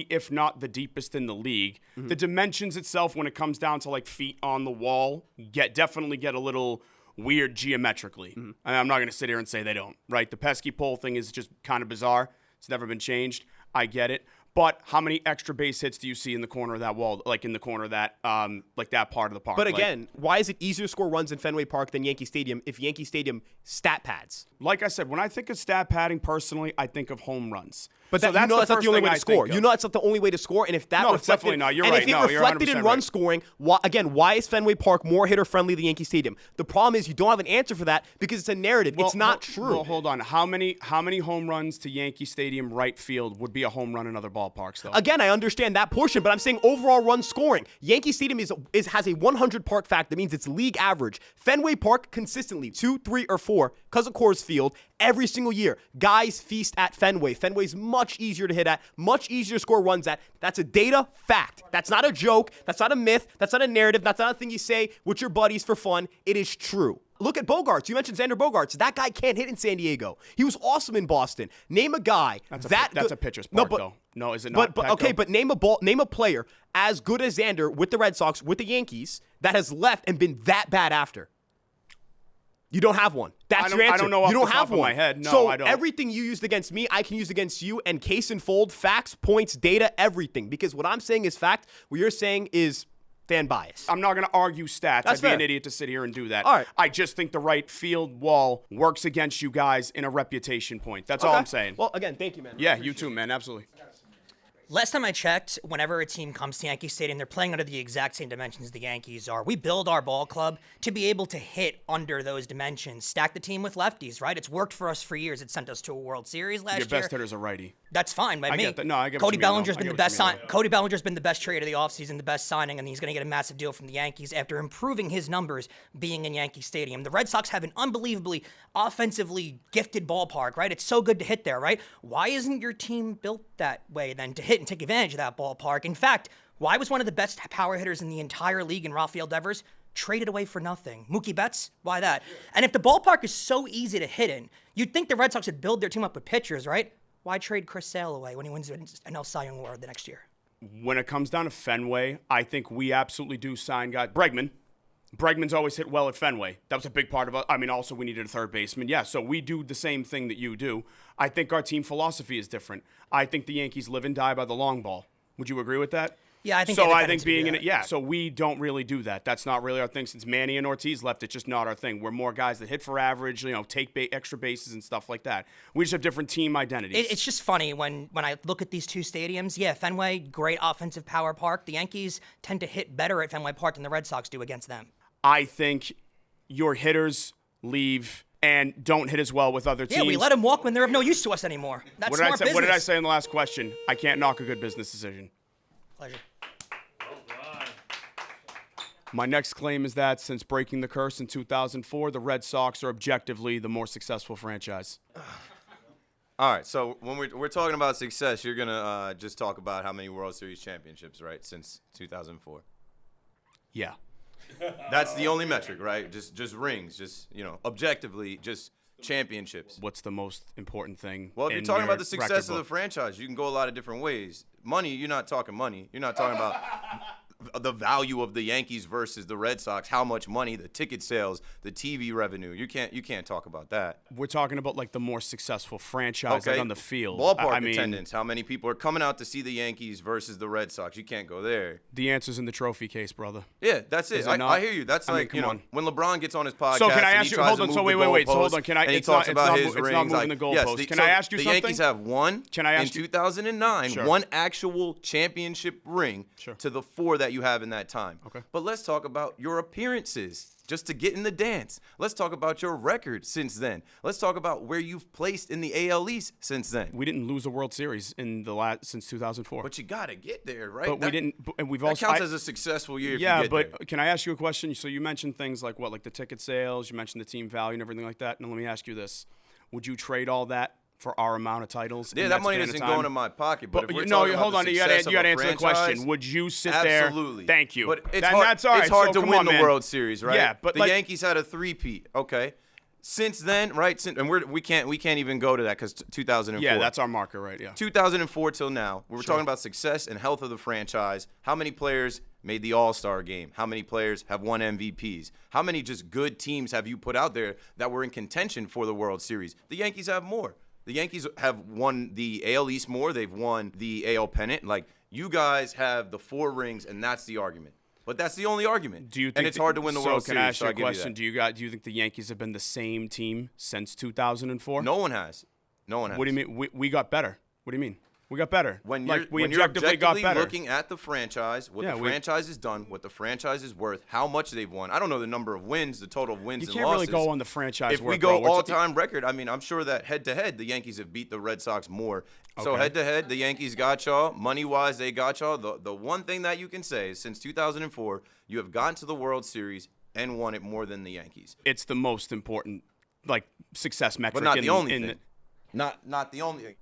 if not the deepest in the league. The dimensions itself, when it comes down to like feet on the wall, definitely get a little weird geometrically. I mean, I'm not going to sit here and say they don't, right? The pesky pole thing is just kind of bizarre. It's never been changed. I get it. But how many extra base hits do you see in the corner of that wall, like in the corner of that, like that part of the park? But again, why is it easier to score runs in Fenway Park than Yankee Stadium if Yankee Stadium stat pads? Like I said, when I think of stat padding, personally, I think of home runs. But so that's not the only way to score. You know that's not the only way to score. And if that it's definitely not. You're and right. if it No, you're reflected 100% in run right. scoring, why is Fenway Park more hitter friendly than Yankee Stadium? The problem is you don't have an answer for that because it's a narrative. It's not true. Well, hold on. How many home runs to Yankee Stadium right field would be a home run in other ballparks, though? Again, I understand that portion, but I'm saying overall run scoring. Yankee Stadium has a 100 park fact. That means it's league average. Fenway Park consistently 2, 3, or 4 because of Coors Field every single year. Guys feast at Fenway. Fenway's much easier to hit at, much easier to score runs at. That's a data fact. That's not a joke. That's not a myth. That's not a narrative. That's not a thing you say with your buddies for fun. It is true. Look at Bogarts. You mentioned Xander Bogarts. That guy can't hit in San Diego. He was awesome in Boston. Name a guy that's a pitcher's park, though. No, is it not? But name a player as good as Xander with the Red Sox, with the Yankees, that has left and been that bad after. You don't have one. That's your answer. I don't know off you don't the have top of one. my head. No, so I don't. Everything you used against me, I can use against you, and case in fold, facts, points, data, everything. Because what I'm saying is fact. What you're saying is fan bias. I'm not going to argue stats. That's I'd be fair. an idiot to sit here and do that. All right. I just think the right field wall works against you guys in a reputation point. That's all I'm saying. Well, again, thank you, man. Yeah, you too, man. Absolutely. Last time I checked, whenever a team comes to Yankee Stadium, they're playing under the exact same dimensions the Yankees are. We build our ball club to be able to hit under those dimensions. Stack the team with lefties, right? It's worked for us for years. It sent us to a World Series last year. Your best hitter's a righty. That's fine by me. Get that. No, I get Cody what you mean, Bellinger's though. been I the get what best you mean, sign. Cody Bellinger's been the best trade of the offseason, the best signing, and he's going to get a massive deal from the Yankees after improving his numbers being in Yankee Stadium. The Red Sox have an unbelievably offensively gifted ballpark, right? It's so good to hit there, right? Why isn't your team built that way then to hit and take advantage of that ballpark? In fact, why was one of the best power hitters in the entire league in Rafael Devers traded away for nothing? Mookie Betts? Why that? And if the ballpark is so easy to hit in, you'd think the Red Sox would build their team up with pitchers, right? Why trade Chris Sale away when he wins an NL Cy Young Award the next year? When it comes down to Fenway, I think we absolutely do sign guys. Bregman's always hit well at Fenway. That was a big part of it. I mean, also we needed a third baseman. Yeah, so we do the same thing that you do. I think our team philosophy is different. I think the Yankees live and die by the long ball. Would you agree with that? Yeah, I think so. I think being in it, yeah. So we don't really do that. That's not really our thing. Since Manny and Ortiz left, it's just not our thing. We're more guys that hit for average, take extra bases and stuff like that. We just have different team identities. It's just funny when I look at these two stadiums. Yeah, Fenway, great offensive power park. The Yankees tend to hit better at Fenway Park than the Red Sox do against them. I think your hitters leave and don't hit as well with other teams. Yeah, we let them walk when they're of no use to us anymore. That's smart business. What did I say in the last question? I can't knock a good business decision. Pleasure. My next claim is that since breaking the curse in 2004, the Red Sox are objectively the more successful franchise. All right, so when we're talking about success, you're going to just talk about how many World Series championships, right, since 2004? Yeah. That's the only metric, right? Just rings, just, objectively, just championships. What's the most important thing? Well, if you're talking about the success of the franchise, you can go a lot of different ways. Money, you're not talking money. You're not talking about the value of the Yankees versus the Red Sox, how much money, the ticket sales, the TV revenue. You can't talk about that. We're talking about like the more successful franchise like on the field. Ballpark I mean, attendance. How many people are coming out to see the Yankees versus the Red Sox? You can't go there. The answer's in the trophy case, brother. Yeah, that's it. Is it not? I hear you. That's I mean, come on. when LeBron gets on his podcast. So can I and ask he you? tries Hold to on. move So the wait. So hold goalposts, on. Can I? and he It's talks not. about It's his not rings. moving Like, the goalposts. yes, Can so I ask you the something? Yankees have won. Can I ask in you- 2009 Sure. one actual championship ring Sure. to the 4 that you have in that time. Okay. But let's talk about your appearances. Just to get in the dance. Let's talk about your record since then. Let's talk about where you've placed in the AL East since then. We didn't lose a World Series in the since 2004. But you got to get there, right? But we didn't. And we've That also counts as a successful year. Yeah, if you get but there. can I ask you a question? So you mentioned things like what, like the ticket sales. You mentioned the team value and everything like that. And let me ask you this: would you trade all that for our amount of titles? Yeah, in that money span of doesn't time? go into my pocket. But if we're no, talking about hold the on. You success got to of a answer the franchise, question. Would you sit there? Absolutely. Thank you. But it's Then hard, that's all right. it's hard So to come win on, the man. World Series, right? Yeah, but the like, Yankees had a three-peat. Okay. Since then, right? And we can't even go to that because 2004. yeah, that's our marker, right? Yeah. 2004 till now, we were talking about success and health of the franchise. How many players made the All-Star game? How many players have won MVPs? How many just good teams have you put out there that were in contention for the World Series? The Yankees have more. The Yankees have won the AL East more. They've won the AL pennant. Like, you guys have the 4 rings, and that's the argument. But that's the only argument. Do you think and it's hard to win the World Can Series. I ask you so a I give question? that. Do you think the Yankees have been the same team since 2004? No one has. No one has. What do you mean? We got better. What do you mean? We got better. When we you're objectively got better. looking at the franchise, what the franchise has done, what the franchise is worth, how much they've won. I don't know the number of wins, the total of wins You and can't losses. really go on the franchise If we worth, go bro. all-time record, I mean, I'm sure that head-to-head, the Yankees have beat the Red Sox more. So Okay. head-to-head, the Yankees got y'all. Money-wise, they got y'all. The one thing that you can say is since 2004, you have gotten to the World Series and won it more than the Yankees. It's the most important, like, success metric. But not the only in thing. Not the only thing.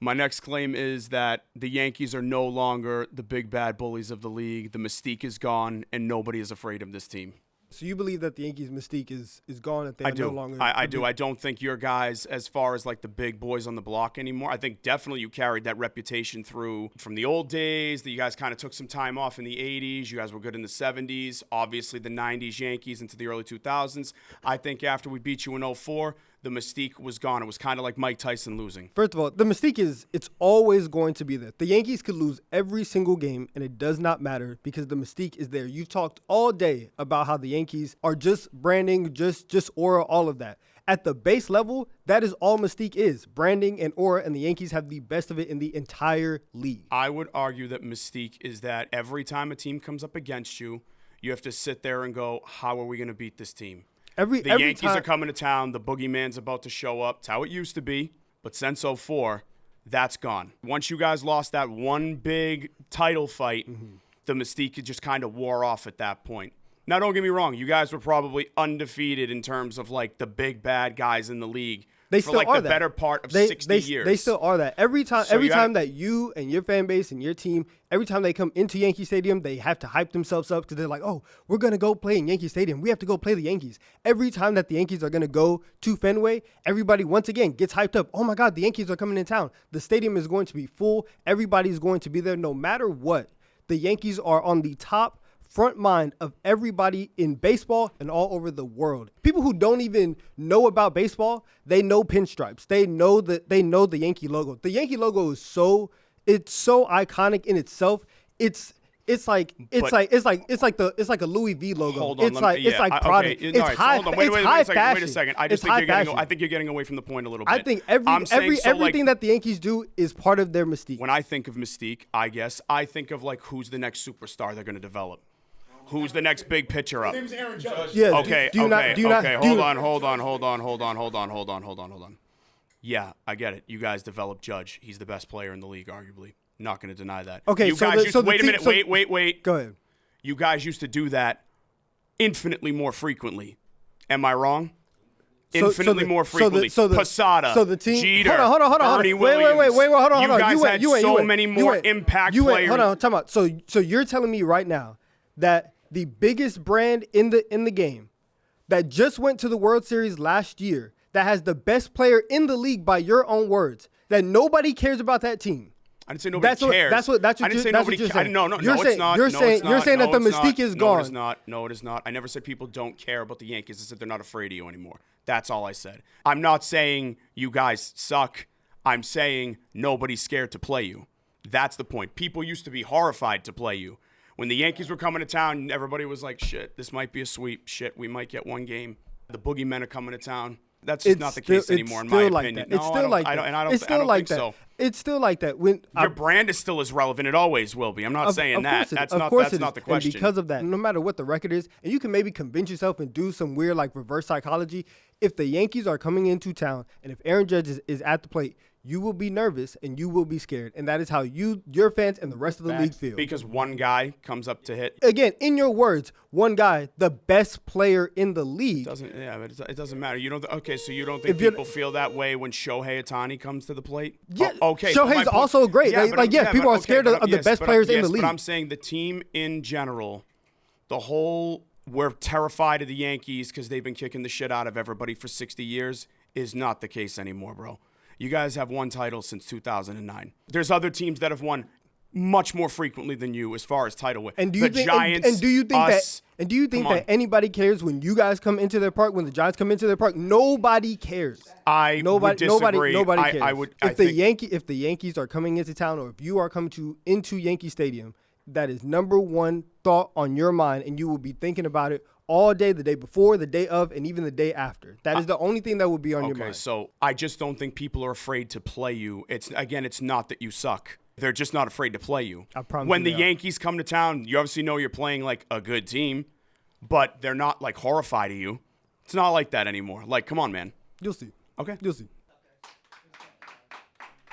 My next claim is that the Yankees are no longer the big bad bullies of the league. The mystique is gone, and nobody is afraid of this team. So you believe that the Yankees' mystique is gone, that they're I do. no longer... I do. I don't think your guys, as far as like the big boys on the block anymore. I think definitely you carried that reputation through from the old days, that you guys kind of took some time off in the 80s. You guys were good in the 70s. Obviously, the 90s Yankees into the early 2000s. I think after we beat you in 04, the mystique was gone. It was kind of like Mike Tyson losing. First of all, the mystique is it's always going to be there. The Yankees could lose every single game, and it does not matter because the mystique is there. You've talked all day about how the Yankees are just branding, just aura, all of that. At the base level, that is all mystique is, branding and aura, and the Yankees have the best of it in the entire league. I would argue that mystique is that every time a team comes up against you, you have to sit there and go, how are we going to beat this team? The Yankees are coming to town. The boogeyman's about to show up. It's how it used to be. But since 04, that's gone. Once you guys lost that one big title fight, the mystique just kind of wore off at that point. Now, don't get me wrong. You guys were probably undefeated in terms of like the big bad guys in the league. They for still like are the that. better part of 60 years. They still are that. Every time So you time gotta- that you and your fan base and your team, every time they come into Yankee Stadium, they have to hype themselves up because they're like, oh, we're going to go play in Yankee Stadium. We have to go play the Yankees. Every time that the Yankees are going to go to Fenway, everybody once again gets hyped up. Oh, my God, the Yankees are coming in town. The stadium is going to be full. Everybody's going to be there no matter what. The Yankees are on the top front mind of everybody in baseball and all over the world. People who don't even know about baseball, they know pinstripes. They know the Yankee logo. The Yankee logo is so iconic in itself. It's like a Louis V logo. Hold on, it's like Prada. Okay, It's high. Hold on, wait it's a high second. fashion. Wait a second. I It's think high fashion. you're getting away from the point a little bit. I think I'm saying, so, everything that the Yankees do is part of their mystique. When I think of mystique, I guess I think of like who's the next superstar they're going to develop. Who's the next big pitcher up? His name's Aaron Judge. Yeah. Okay. Do you not? Hold on. Yeah, I get it. You guys developed Judge. He's the best player in the league, arguably. Not going to deny that. Okay. You So guys the, used so to, the wait a team- minute. so- Wait. Go ahead. You guys used to do that infinitely more frequently. Am I wrong? Infinitely more frequently. Posada, Jeter, hold on. Bernie Wait, Williams. hold on. You guys had so many You more went. impact You went. players. Hold on, time out. So you're telling me right now that the biggest brand in the game that just went to the World Series last year, that has the best player in the league by your own words, that nobody cares about that team. I didn't say nobody cares. That's what I didn't say nobody you're cares. saying. No, it's not. You're saying that the mystique is gone. No, it is not. No, it is not. I never said people don't care about the Yankees. I said they're not afraid of you anymore. That's all I said. I'm not saying you guys suck. I'm saying nobody's scared to play you. That's the point. People used to be horrified to play you. When the Yankees were coming to town, everybody was like, shit, this might be a sweep. Shit, we might get one game. The boogeymen are coming to town. That's just not the case anymore, in my opinion. It's still like that. I don't think so. It's still like that. Your brand is still as relevant. It always will be. I'm not saying that. That's not the question. And because of that, no matter what the record is, and you can maybe convince yourself and do some weird like reverse psychology, if the Yankees are coming into town and if Aaron Judge is at the plate, you will be nervous and you will be scared. And that is how your fans and the rest of the league feel. Because one guy comes up to hit. Again, in your words, one guy, the best player in the league. But it doesn't matter. You don't. Okay, so you don't think people feel that way when Shohei Ohtani comes to the plate? Yeah. Okay. Shohei's also great. People are scared of the best players in the league. But I'm saying the team in general, we're terrified of the Yankees because they've been kicking the shit out of everybody for 60 years is not the case anymore, bro. You guys have won titles since 2009. There's other teams that have won much more frequently than you as far as title win. And do you think that anybody cares when you guys come into their park? When the Giants come into their park, nobody cares. Would disagree. Nobody cares. If the Yankees are coming into town, or if you are coming into Yankee Stadium, that is number one thought on your mind, and you will be thinking about it all day, the day before, the day of, and even the day after. That is the only thing that will be on your mind. Okay, so I just don't think people are afraid to play you. It's not that you suck. They're just not afraid to play you. I promise when you the Yankees come to town, you obviously know you're playing like a good team, but they're not like horrified of you. It's not like that anymore. Like, come on, man. You'll see. Okay. You'll see.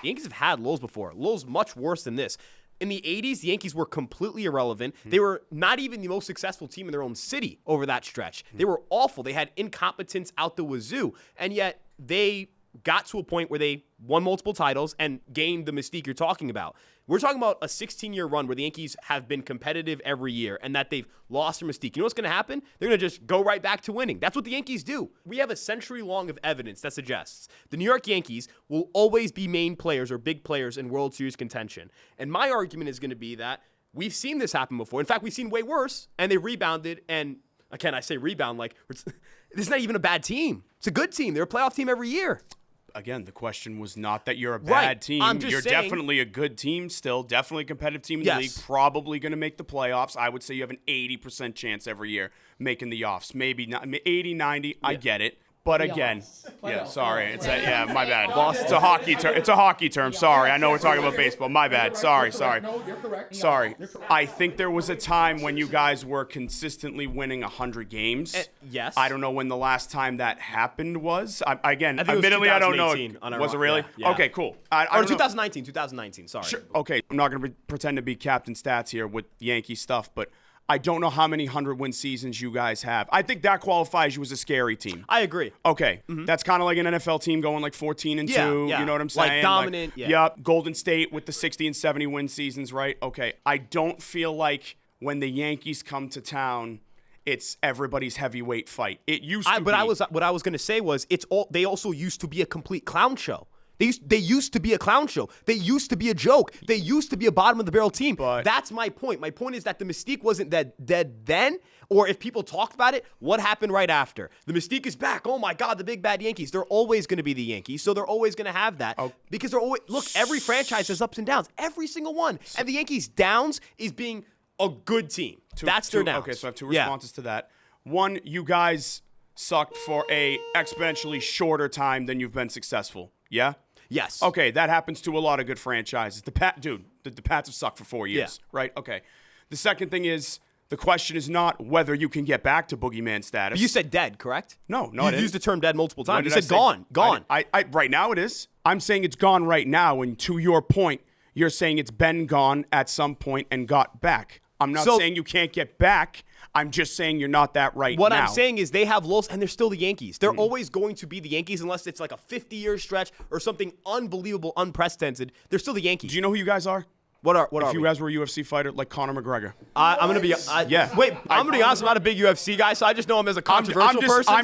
The Yankees have had lows before. Lows much worse than this. In the 80s, the Yankees were completely irrelevant. They were not even the most successful team in their own city over that stretch. They were awful. They had incompetence out the wazoo. And yet they got to a point where they won multiple titles and gained the mystique you're talking about. We're talking about a 16-year run where the Yankees have been competitive every year and that they've lost their mystique. You know what's going to happen? They're going to just go right back to winning. That's what the Yankees do. We have a century long of evidence that suggests the New York Yankees will always be main players or big players in World Series contention. And my argument is going to be that we've seen this happen before. In fact, we've seen way worse, and they rebounded. And again, I say rebound like this is not even a bad team. It's a good team. They're a playoff team every year. Again, the question was not that you're a bad team. You're saying, definitely a good team still, definitely a competitive team in the league, probably going to make the playoffs. I would say you have an 80% chance every year making the offs. Maybe not 80, 90, I get it. But again, sorry. My bad. It's a hockey term. It's a hockey term. Sorry. I know we're talking about baseball. My bad. Sorry. No, you're correct. Sorry. I think there was a time when you guys were consistently winning 100 games. Yes. I don't know when the last time that happened was. Admittedly, I don't know. Was it really? Yeah. Okay, cool. Or 2019, sorry. Sure. Okay, I'm not going to pretend to be Captain Stats here with Yankee stuff, but I don't know how many 100-win seasons you guys have. I think that qualifies you as a scary team. I agree. Okay, that's kind of like an NFL team going like 14-2. Yeah. You know what I'm saying? Like dominant. Yep. Golden State with the 60 and 70 win seasons, right? Okay. I don't feel like when the Yankees come to town, it's everybody's heavyweight fight. It used to be. But what I was going to say was they also used to be a complete clown show. They used to be a clown show. They used to be a joke. They used to be a bottom-of-the-barrel team. But that's my point. My point is that the mystique wasn't dead then, or if people talked about it, what happened right after? The mystique is back. Oh, my God, the big bad Yankees. They're always going to be the Yankees, so they're always going to have that. Because they're always – look, every franchise has ups and downs. Every single one. And the Yankees' downs is being a good team. That's their downs. Okay, so I have two responses to that. One, you guys sucked for a exponentially shorter time than you've been successful. Yeah? Yes. Okay, that happens to a lot of good franchises. The Pats have sucked for 4 years, right? Okay. The second thing is, the question is not whether you can get back to boogeyman status. But you said dead, correct? No, I didn't. You used the term dead multiple times. You When said did I say- gone. Right now it is. I'm saying it's gone right now, and to your point, you're saying it's been gone at some point and got back. I'm not saying you can't get back. I'm just saying you're not that right now. What I'm saying is they have lows, and they're still the Yankees. They're always going to be the Yankees unless it's like a 50-year stretch or something unbelievable, unprecedented. They're still the Yankees. Do you know who you guys are? What are If you we? guys were a UFC fighter like Conor McGregor. I'm gonna be. Yeah. Wait, I'm gonna be honest. I'm not a big UFC guy, so I just know him as a controversial person.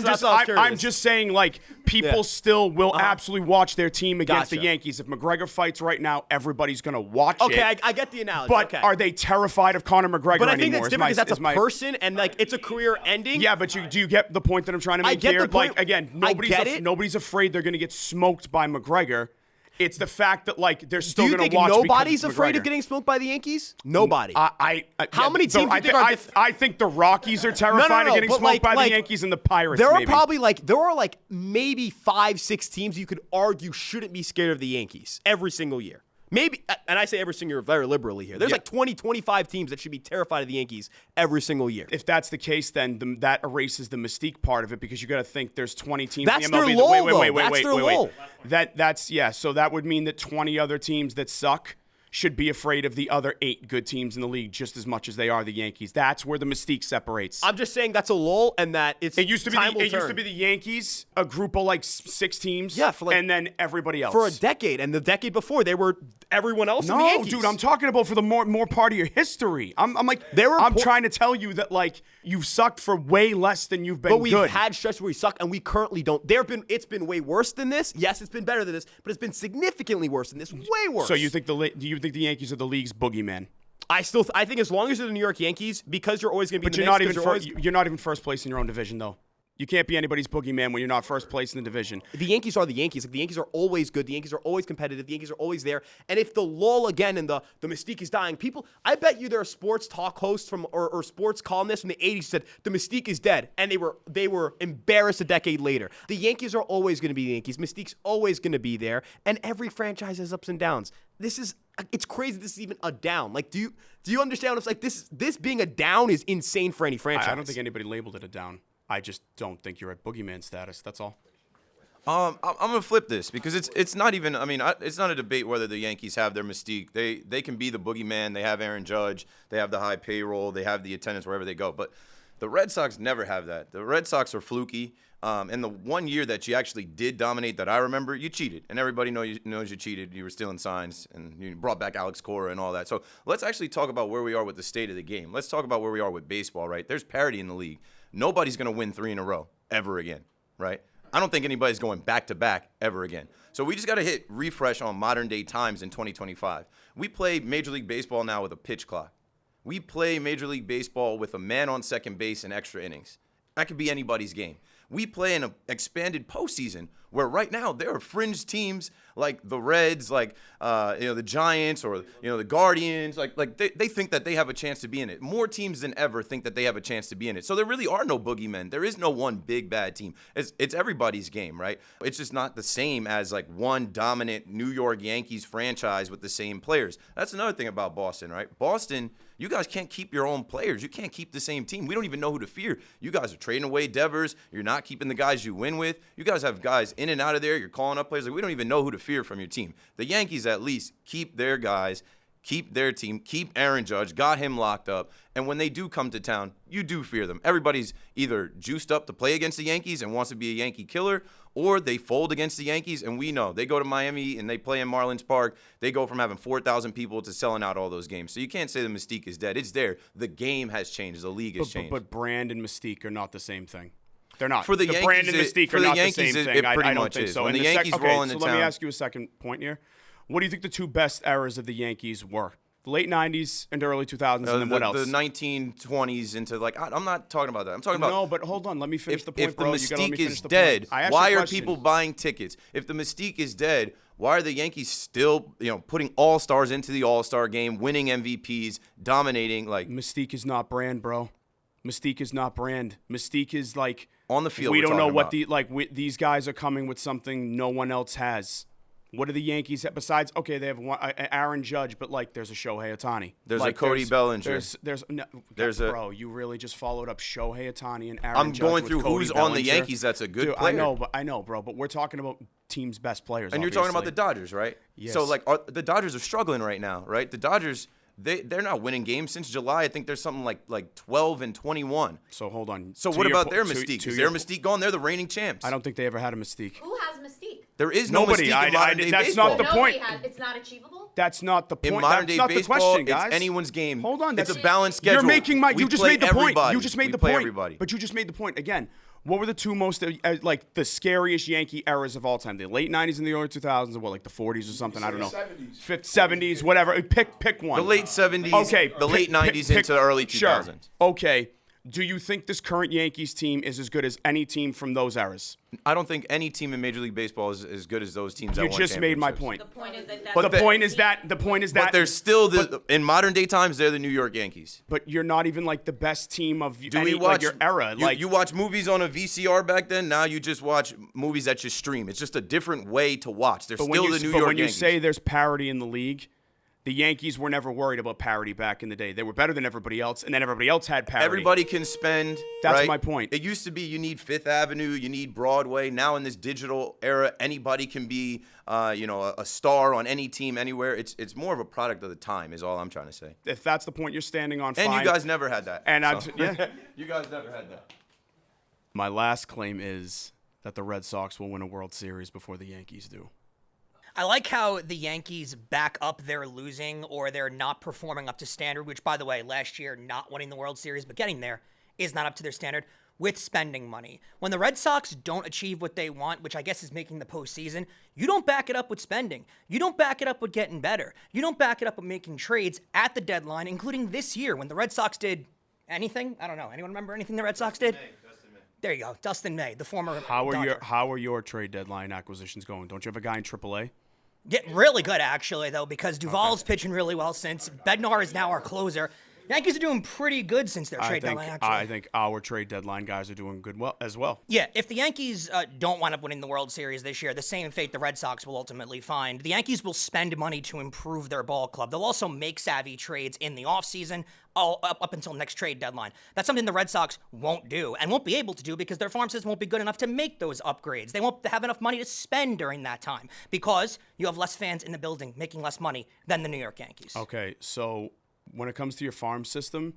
I'm just saying, like, people still will absolutely watch their team against the Gotcha. Yankees. If McGregor fights right now, everybody's gonna watch Okay, it. I get the analogy. But okay. are they terrified of Conor McGregor But I anymore? think that's Is different my- because that's is a my- person and like it's a career ending. Yeah, but do you get the point that I'm trying to I make get here? the point. Like, again, I get it. nobody's afraid they're gonna get smoked by McGregor. It's the fact that, like, they're Do still you gonna think watch. nobody's because it's afraid of McGregor. getting smoked by the Yankees? Nobody. How many teams do you think are I think the Rockies are terrified of getting but smoked by like, the Yankees and the Pirates. There are maybe. probably like maybe 5-6 teams you could argue shouldn't be scared of the Yankees every single year. Maybe, and I say every single year very liberally here. There's like 20, 25 teams that should be terrified of the Yankees every single year. If that's the case, then that erases the mystique part of it because you got to think there's 20 teams That's in the their MLB. lull, Wait. though. That's their lull. That's yeah. So that would mean that 20 other teams that suck should be afraid of the other 8 good teams in the league just as much as they are the Yankees. That's where the mystique separates. I'm just saying that's a lull and that it used to be the Yankees, a group of like 6 teams, and then everybody else for a decade. And the decade before, they were everyone else. in the No, Yankees. dude, I'm talking about for the more part of your history. I'm like, I'm trying to tell you that like you've sucked for way less than you've been But we've good. had stretches where we suck, and we currently don't. It's been way worse than this. Yes, it's been better than this, but it's been significantly worse than this. Way worse. So do you think the Yankees are the league's boogeyman? I think as long as you're the New York Yankees, because you're always going to be. But you're not even first place in your own division though. You can't be anybody's boogeyman when you're not first place in the division. The Yankees are the Yankees. Like, the Yankees are always good. The Yankees are always competitive. The Yankees are always there. And if the lull again and the mystique is dying, I bet you there are sports talk hosts or sports columnists from the 80s said the mystique is dead, and they were embarrassed a decade later. The Yankees are always going to be the Yankees. Mystique's always going to be there, and every franchise has ups and downs. It's crazy. This is even a down. Like, do you understand what it's like? This being a down is insane for any franchise. I don't think anybody labeled it a down. I just don't think you're at boogeyman status. That's all. I'm gonna flip this because it's not even. I mean, it's not a debate whether the Yankees have their mystique. They can be the boogeyman. They have Aaron Judge. They have the high payroll. They have the attendance wherever they go. But the Red Sox never have that. The Red Sox are fluky. And the one year that you actually did dominate that I remember, you cheated. And everybody knows you cheated. You were stealing signs, and you brought back Alex Cora and all that. So let's actually talk about where we are with the state of the game. Let's talk about where we are with baseball, right? There's parity in the league. Nobody's going to win 3 in a row ever again, right? I don't think anybody's going back-to-back ever again. So we just got to hit refresh on modern-day times in 2025. We play Major League Baseball now with a pitch clock. We play Major League Baseball with a man on second base and extra innings. That could be anybody's game. We play in an expanded postseason where right now there are fringe teams like the Reds, like the Giants or the Guardians, like they think that they have a chance to be in it. More teams than ever think that they have a chance to be in it. So there really are no boogeymen. There is no one big bad team. It's everybody's game, right? It's just not the same as like one dominant New York Yankees franchise with the same players. That's another thing about Boston, right? Boston, you guys can't keep your own players. You can't keep the same team. We don't even know who to fear. You guys are trading away Devers. You're not keeping the guys you win with. You guys have guys in and out of there. You're calling up players. Like, we don't even know who to fear from your team. The Yankees at least keep their guys, keep their team, keep Aaron Judge, got him locked up. And when they do come to town, you do fear them. Everybody's either juiced up to play against the Yankees and wants to be a Yankee killer, or they fold against the Yankees, and we know. They go to Miami and they play in Marlins Park. They go from having 4,000 people to selling out all those games. So you can't say the mystique is dead. It's there. The game has changed. The league has changed. But brand and mystique are not the same thing. They're not. For the Yankees, brand and mystique are not the same thing. It pretty I don't much think is. so. When And the Yankees roll into so town. let me ask you a second point here. What do you think the 2 best eras of the Yankees were? The late 90s and early 2000s, and then what else? The 1920s into I'm not talking about that. I'm talking about. No, but hold on. Let me finish the point, If the bro. You gotta let me mystique finish is the dead, point. why are people buying tickets? If the mystique is dead, why are the Yankees still, putting all-stars into the All-Star game, winning MVPs, dominating? Like, mystique is not brand, bro. Mystique is not brand. Mystique is like on the field. We don't know what about. these guys are coming with something no one else has. What do the Yankees have besides? Okay, they have Aaron Judge, but there's a Shohei Ohtani. There's a Cody Bellinger. Bro, you really just followed up Shohei Ohtani and Aaron I'm Judge going with through Cody who's Bellinger. on the Yankees. That's a good player. I know, bro. But we're talking about team's best players. And you're talking about the Dodgers, right? Yes. So the Dodgers are struggling right now, right? The Dodgers. They're not winning games since July. I think there's something like 12 and 21. So hold on. So what about their mystique? Is their mystique gone? They're the reigning champs. I don't think they ever had a mystique. Who has Mystique? There is no Nobody. mystique in modern-day That's baseball. not the point. It's not achievable. That's not the point. In modern-day That's not baseball, the question, guys. it's anyone's game. Hold on. It's a balanced schedule. You're making We you just play made the point. everybody. You just made We the play point. everybody. But you just made the point again. What were the two most like the scariest Yankee eras of all time? The late '90s and the early 2000s, or what, like the '40s or something? I don't know. 70s, whatever. Pick one. The late 70s. Okay. The late 90s into the early 2000s. Sure. Okay. Do you think this current Yankees team is as good as any team from those eras? I don't think any team in Major League Baseball is as good as those teams that You won just made my championships. point. The point is that But the point is that. But they're still in modern day times. They're the New York Yankees. But you're not even like the best team of Do any we watch like your era. You watch movies on a VCR back then. Now you just watch movies that you stream. It's just a different way to watch. They're still the New York Yankees. But when you say there's parity in the league, the Yankees were never worried about parity back in the day. They were better than everybody else, and then everybody else had parity. Everybody can spend. That's right? my point. It used to be you need Fifth Avenue, you need Broadway. Now in this digital era, anybody can be, a star on any team anywhere. It's more of a product of the time, is all I'm trying to say. If that's the point you're standing on, And fine. you guys never had that. And so. yeah, You guys never had that. my last claim is that the Red Sox will win a World Series before the Yankees do. I like how the Yankees back up their losing or they're not performing up to standard, which, by the way, last year, not winning the World Series, but getting there is not up to their standard, with spending money. When the Red Sox don't achieve what they want, which I guess is making the postseason, you don't back it up with spending. You don't back it up with getting better. You don't back it up with making trades at the deadline, including this year when the Red Sox did anything. I don't know. Anyone remember anything the Red Sox did? Dustin May. There you go. Dustin May, the former How Dodger. are your trade deadline acquisitions going? Don't you have a guy in AAA? Yeah, really good, actually, though, because Duvall's pitching really well since. Bednar is now our closer. Yankees are doing pretty good since their trade deadline, actually. I think our trade deadline guys are doing good as well. Yeah, if the Yankees don't wind up winning the World Series this year, the same fate the Red Sox will ultimately find. The Yankees will spend money to improve their ball club. They'll also make savvy trades in the offseason up until next trade deadline. That's something the Red Sox won't do and won't be able to do because their farm system won't be good enough to make those upgrades. They won't have enough money to spend during that time because you have less fans in the building making less money than the New York Yankees. Okay, so when it comes to your farm system,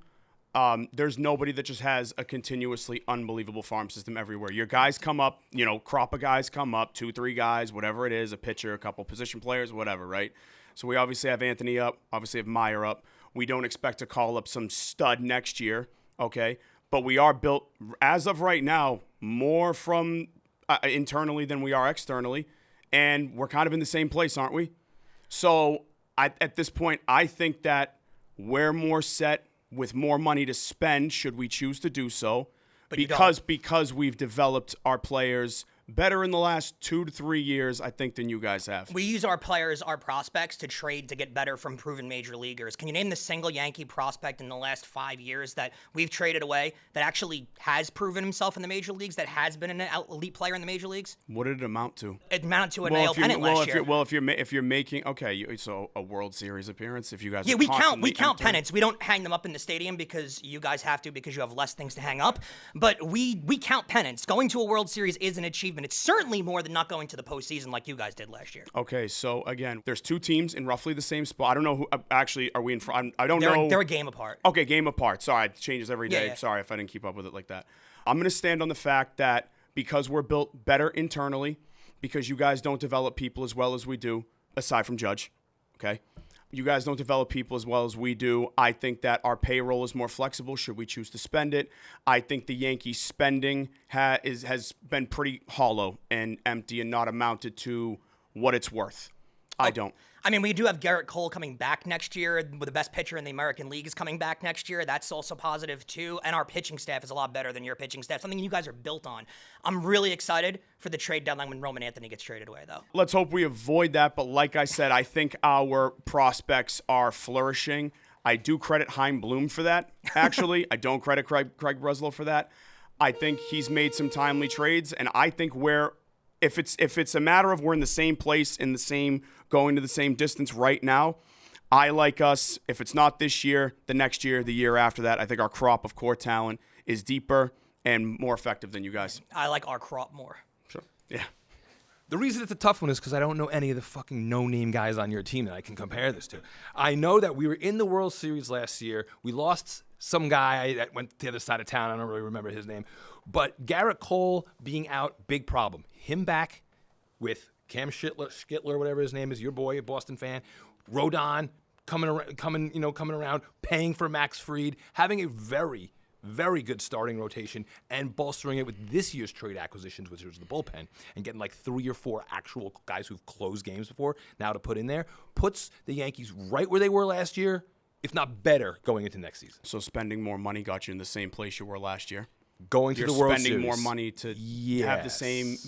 there's nobody that just has a continuously unbelievable farm system everywhere. Your guys come up, crop of guys come up, 2-3 guys, whatever it is, a pitcher, a couple position players, whatever, right? So we obviously have Anthony up, obviously have Meyer up. We don't expect to call up some stud next year, okay? But we are built, as of right now, more from internally than we are externally, and we're kind of in the same place, aren't we? So at this point, I think that we're more set with more money to spend should we choose to do so, because we've developed our players better in the last 2 to 3 years, I think, than you guys have. We use our players, our prospects, to trade to get better from proven major leaguers. Can you name the single Yankee prospect in the last 5 years that we've traded away that actually has proven himself in the major leagues, that has been an elite player in the major leagues? What did it amount to? It amounted to an AL pennant last year. If you're making so a World Series appearance, if you guys we count pennants. We don't hang them up in the stadium because you guys have to because you have less things to hang up. But we count pennants. Going to a World Series is an achievement. It's certainly more than not going to the postseason like you guys did last year. Okay, so again, there's two teams in roughly the same spot. I don't know who actually are we in front. I don't know. They're a game apart. Okay, game apart. Sorry, it changes every day. Yeah. Sorry if I didn't keep up with it like that. I'm going to stand on the fact that because we're built better internally, because you guys don't develop people as well as we do, aside from Judge, okay? You guys don't develop people as well as we do. I think that our payroll is more flexible should we choose to spend it. I think the Yankees spending has been pretty hollow and empty and not amounted to what it's worth. I don't. I mean, we do have Garrett Cole coming back next year. The best pitcher in the American League is coming back next year. That's also positive, too. And our pitching staff is a lot better than your pitching staff, something you guys are built on. I'm really excited for the trade deadline when Roman Anthony gets traded away, though. Let's hope we avoid that. But like I said, I think our prospects are flourishing. I do credit Chaim Bloom for that, actually. I don't credit Craig Breslow for that. I think he's made some timely trades, and I think if it's a matter of we're in the same place, going to the same distance right now, I like us. If it's not this year, the next year, the year after that, I think our crop of core talent is deeper and more effective than you guys. I like our crop more. Sure. Yeah. The reason it's a tough one is because I don't know any of the fucking no-name guys on your team that I can compare this to. I know that we were in the World Series last year. We lost some guy that went to the other side of town. I don't really remember his name. But Garrett Cole being out, big problem. Him back, with Cam Skittler, whatever his name is, your boy, a Boston fan, Rodon coming around, paying for Max Fried, having a very, very good starting rotation, and bolstering it with this year's trade acquisitions, which was the bullpen, and getting like 3 or 4 actual guys who've closed games before now to put in there, puts the Yankees right where they were last year, if not better, going into next season. So spending more money got you in the same place you were last year. Going to the World Series. You're spending more money to have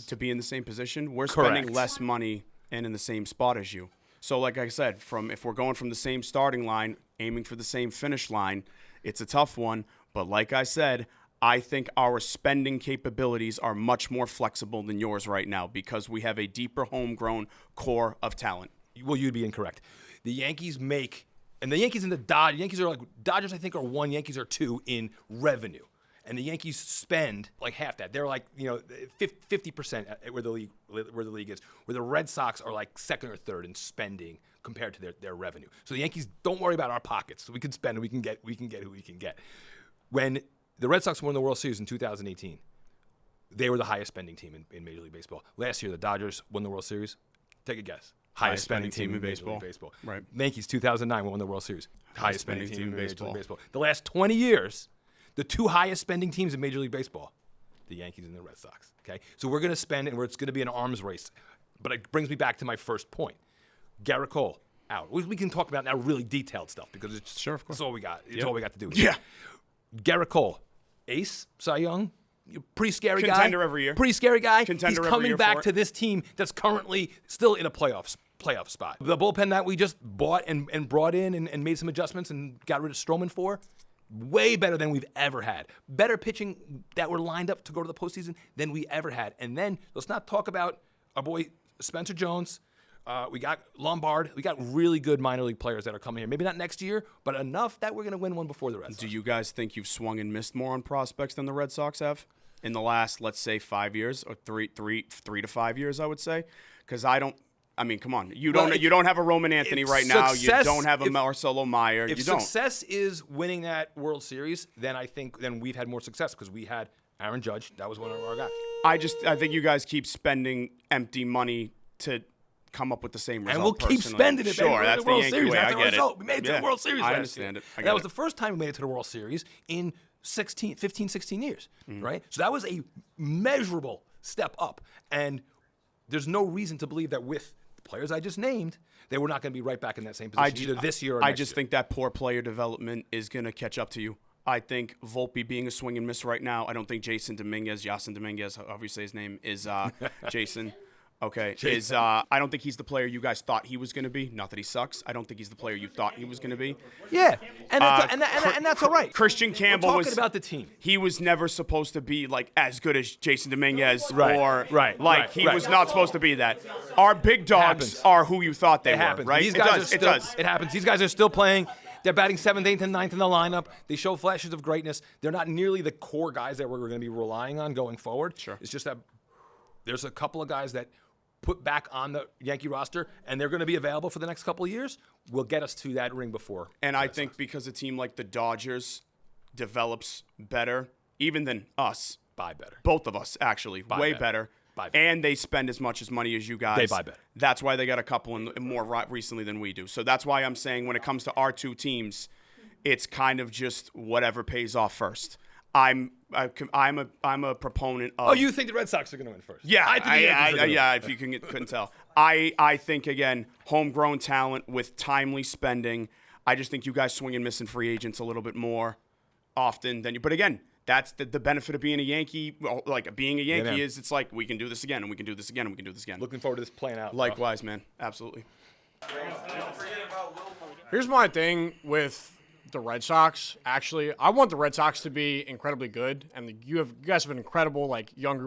to be in the same position. We're spending less money and in the same spot as you. So like I said, if we're going from the same starting line, aiming for the same finish line, it's a tough one. But like I said, I think our spending capabilities are much more flexible than yours right now because we have a deeper homegrown core of talent. Well, you'd be incorrect. The Yankees and the Yankees and the Dodgers. Yankees are Dodgers, I think, are 1. Yankees are 2 in revenue. And the Yankees spend like half that. They're like 50% where the league is. Where the Red Sox are like second or third in spending compared to their revenue. So the Yankees don't worry about our pockets. So we can spend and we can get who we can get. When the Red Sox won the World Series in 2018, they were the highest spending team in Major League Baseball. Last year, the Dodgers won the World Series. Take a guess. Highest spending team in Major League Baseball. Right. Yankees 2009 won the World Series. Highest spending team in Major League Baseball. The last 20 years. The 2 highest spending teams in Major League Baseball, the Yankees and the Red Sox. Okay, so we're going to spend, and it's going to be an arms race. But it brings me back to my first point. Garrett Cole out. We can talk about now really detailed stuff because it's sure, of course. That's all we got. It's all we got to do. Yeah. Garrett Cole, ace, Cy Young, pretty scary guy. Contender every year. Pretty scary guy. Contender He's every coming year back for it. to this team that's currently still in a playoff spot. The bullpen that we just bought and brought in and made some adjustments and got rid of Stroman for. Way better than we've ever had. Better pitching that were lined up to go to the postseason than we ever had. And then let's not talk about our boy Spencer Jones. We got Lombard. We got really good minor league players that are coming here. Maybe not next year, but enough that we're going to win one before the Red Sox. Do you guys think you've swung and missed more on prospects than the Red Sox have in the last, let's say, 5 years or three to 5 years? I would say, because I mean, come on. You don't have a Roman Anthony right now. You don't have a Marcelo Meyer. If you don't. Success is winning that World Series, then I think we've had more success because we had Aaron Judge. That was one of our guys. I think you guys keep spending empty money to come up with the same result. And we'll keep spending it. Sure, that's the Yankee way. I get it. We made it to the World Series. I understand it. That was the first time we made it to the World Series in 15, 16 years, right? So that was a measurable step up. And there's no reason to believe that with players I just named, they were not going to be right back in that same position either this year or next year. Think that poor player development is going to catch up to you. I think Volpe being a swing and miss right now. I don't think Yasin Dominguez, obviously his name is Jason. Okay, I don't think he's the player you guys thought he was going to be. Not that he sucks. I don't think he's the player you thought he was going to be. Yeah, and that's all right. Christian Campbell We're talking about the team. He was never supposed to be like as good as Jason Dominguez, he was not supposed to be that. Our big dogs are who you thought they were, right? It happens. These guys are still playing. They're batting 7th, 8th, and 9th in the lineup. They show flashes of greatness. They're not nearly the core guys that we're going to be relying on going forward. Sure. It's just that there's a couple of guys that put back on the Yankee roster, and they're going to be available for the next couple of years, will get us to that ring before. And I think because a team like the Dodgers develops better, even than us. Buy better. Both of us, actually. Way better. And they spend as much money as you guys. They buy better. That's why they got a couple more recently than we do. So that's why I'm saying when it comes to our two teams, it's kind of just whatever pays off first. I'm a proponent of. Oh, you think the Red Sox are going to win first? Yeah, if you couldn't tell. I think again, homegrown talent with timely spending. I just think you guys swing and miss in free agents a little bit more often than you. But again, that's the benefit of being a Yankee. Like being a Yankee is it's like we can do this again and we can do this again and we can do this again. Looking forward to this playing out. Likewise, man. Absolutely. Here's my thing with the Red Sox. Actually, I want the Red Sox to be incredibly good, and you guys have an incredible young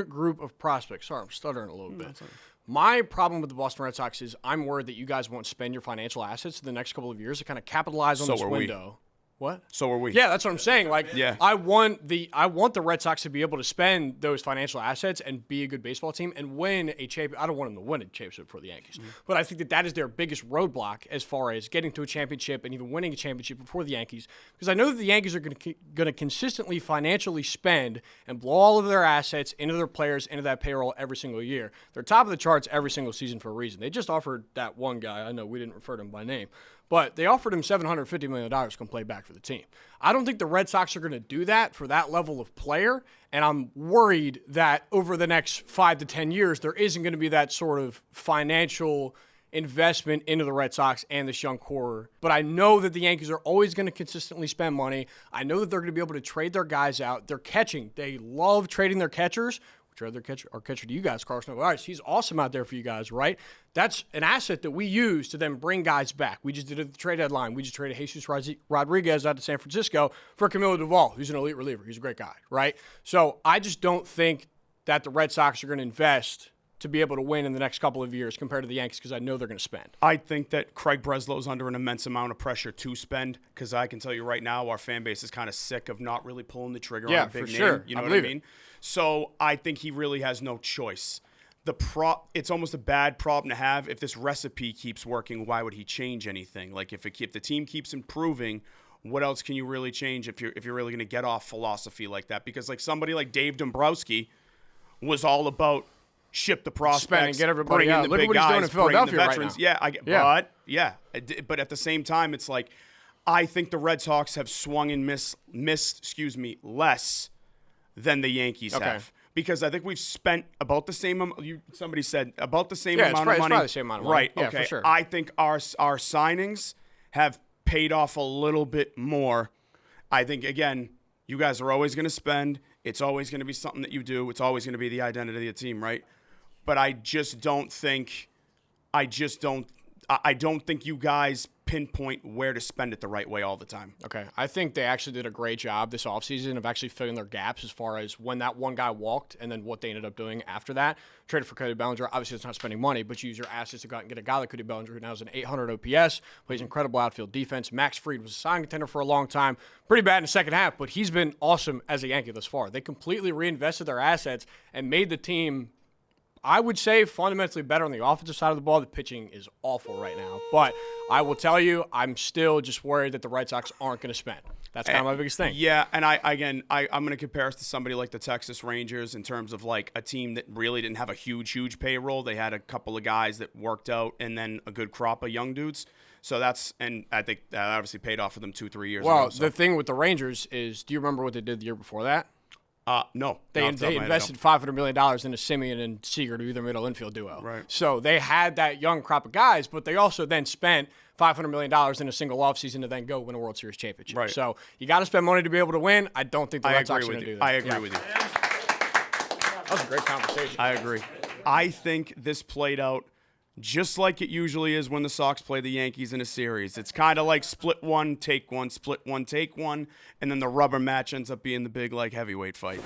group of prospects. Sorry, I'm stuttering a little bit. My problem with the Boston Red Sox is I'm worried that you guys won't spend your financial assets in the next couple of years to kind of capitalize on this window. What? So are we. Yeah, that's what I'm saying. Like, Yeah. I want the Red Sox to be able to spend those financial assets and be a good baseball team and win a championship. I don't want them to win a championship for the Yankees, but I think that is their biggest roadblock as far as getting to a championship and even winning a championship before the Yankees. Because I know that the Yankees are going to consistently financially spend and blow all of their assets into their players, into that payroll every single year. They're top of the charts every single season for a reason. They just offered that one guy. I know we didn't refer to him by name. But they offered him $750 million to come play back for the team. I don't think the Red Sox are going to do that for that level of player, and I'm worried that over the next 5 to 10 years, there isn't going to be that sort of financial investment into the Red Sox and this young core. But I know that the Yankees are always going to consistently spend money. I know that they're going to be able to trade their guys out. They're catching. They love trading their catchers. Our catcher to you guys, Carson Alvarez. He's awesome out there for you guys, right? That's an asset that we use to then bring guys back. We just did it at the trade deadline. We just traded Jesus Rodriguez out to San Francisco for Camilo Duvall, who's an elite reliever. He's a great guy, right? So I just don't think that the Red Sox are going to invest to be able to win in the next couple of years compared to the Yankees because I know they're going to spend. I think that Craig Breslow's under an immense amount of pressure to spend because I can tell you right now our fan base is kind of sick of not really pulling the trigger on a big name. Sure. You know what I mean? So I think he really has no choice. It's almost a bad problem to have. If this recipe keeps working, why would he change anything? Like if the team keeps improving, what else can you really change if you're really going to get off philosophy like that? Because like somebody like Dave Dombrowski was all about ship the prospects, get everybody bring out. in the Look big at what he's guys, doing in bring in the Philadelphia right veterans. now. But at the same time, it's like I think the Red Sox have swung and missed less than the Yankees have. Because I think we've spent about the same. Somebody said about the same amount of money. It's probably the same amount of money. Right. Yeah, okay. for sure. I think our signings have paid off a little bit more. I think again, you guys are always going to spend. It's always going to be something that you do. It's always going to be the identity of the team, right? But I don't think you guys pinpoint where to spend it the right way all the time. Okay. I think they actually did a great job this offseason of actually filling their gaps as far as when that one guy walked and then what they ended up doing after that. Traded for Cody Bellinger. Obviously, it's not spending money, but you use your assets to go out and get a guy like Cody Bellinger who now has an 800 OPS, plays incredible outfield defense. Max Fried was a sign contender for a long time. Pretty bad in the second half, but he's been awesome as a Yankee thus far. They completely reinvested their assets and made the team, I would say, fundamentally better on the offensive side of the ball. The pitching is awful right now. But I will tell you, I'm still just worried that the Red Sox aren't going to spend. That's kind of my biggest thing. Yeah, and I'm going to compare us to somebody like the Texas Rangers in terms of like a team that really didn't have a huge payroll. They had a couple of guys that worked out and then a good crop of young dudes. So and I think that obviously paid off for them 2-3 years ago. Well, the thing with the Rangers is, do you remember what they did the year before that? No. They invested $500 million into Simeon and Seager to be their middle infield duo. Right. So they had that young crop of guys, but they also then spent $500 million in a single offseason to then go win a World Series championship. Right. So you got to spend money to be able to win. I don't think the Red Sox are going to do that. I agree with you. That was a great conversation. I agree. I think this played out just like it usually is when the Sox play the Yankees in a series. It's kind of like split one, take one, split one, take one, and then the rubber match ends up being the big like heavyweight fight.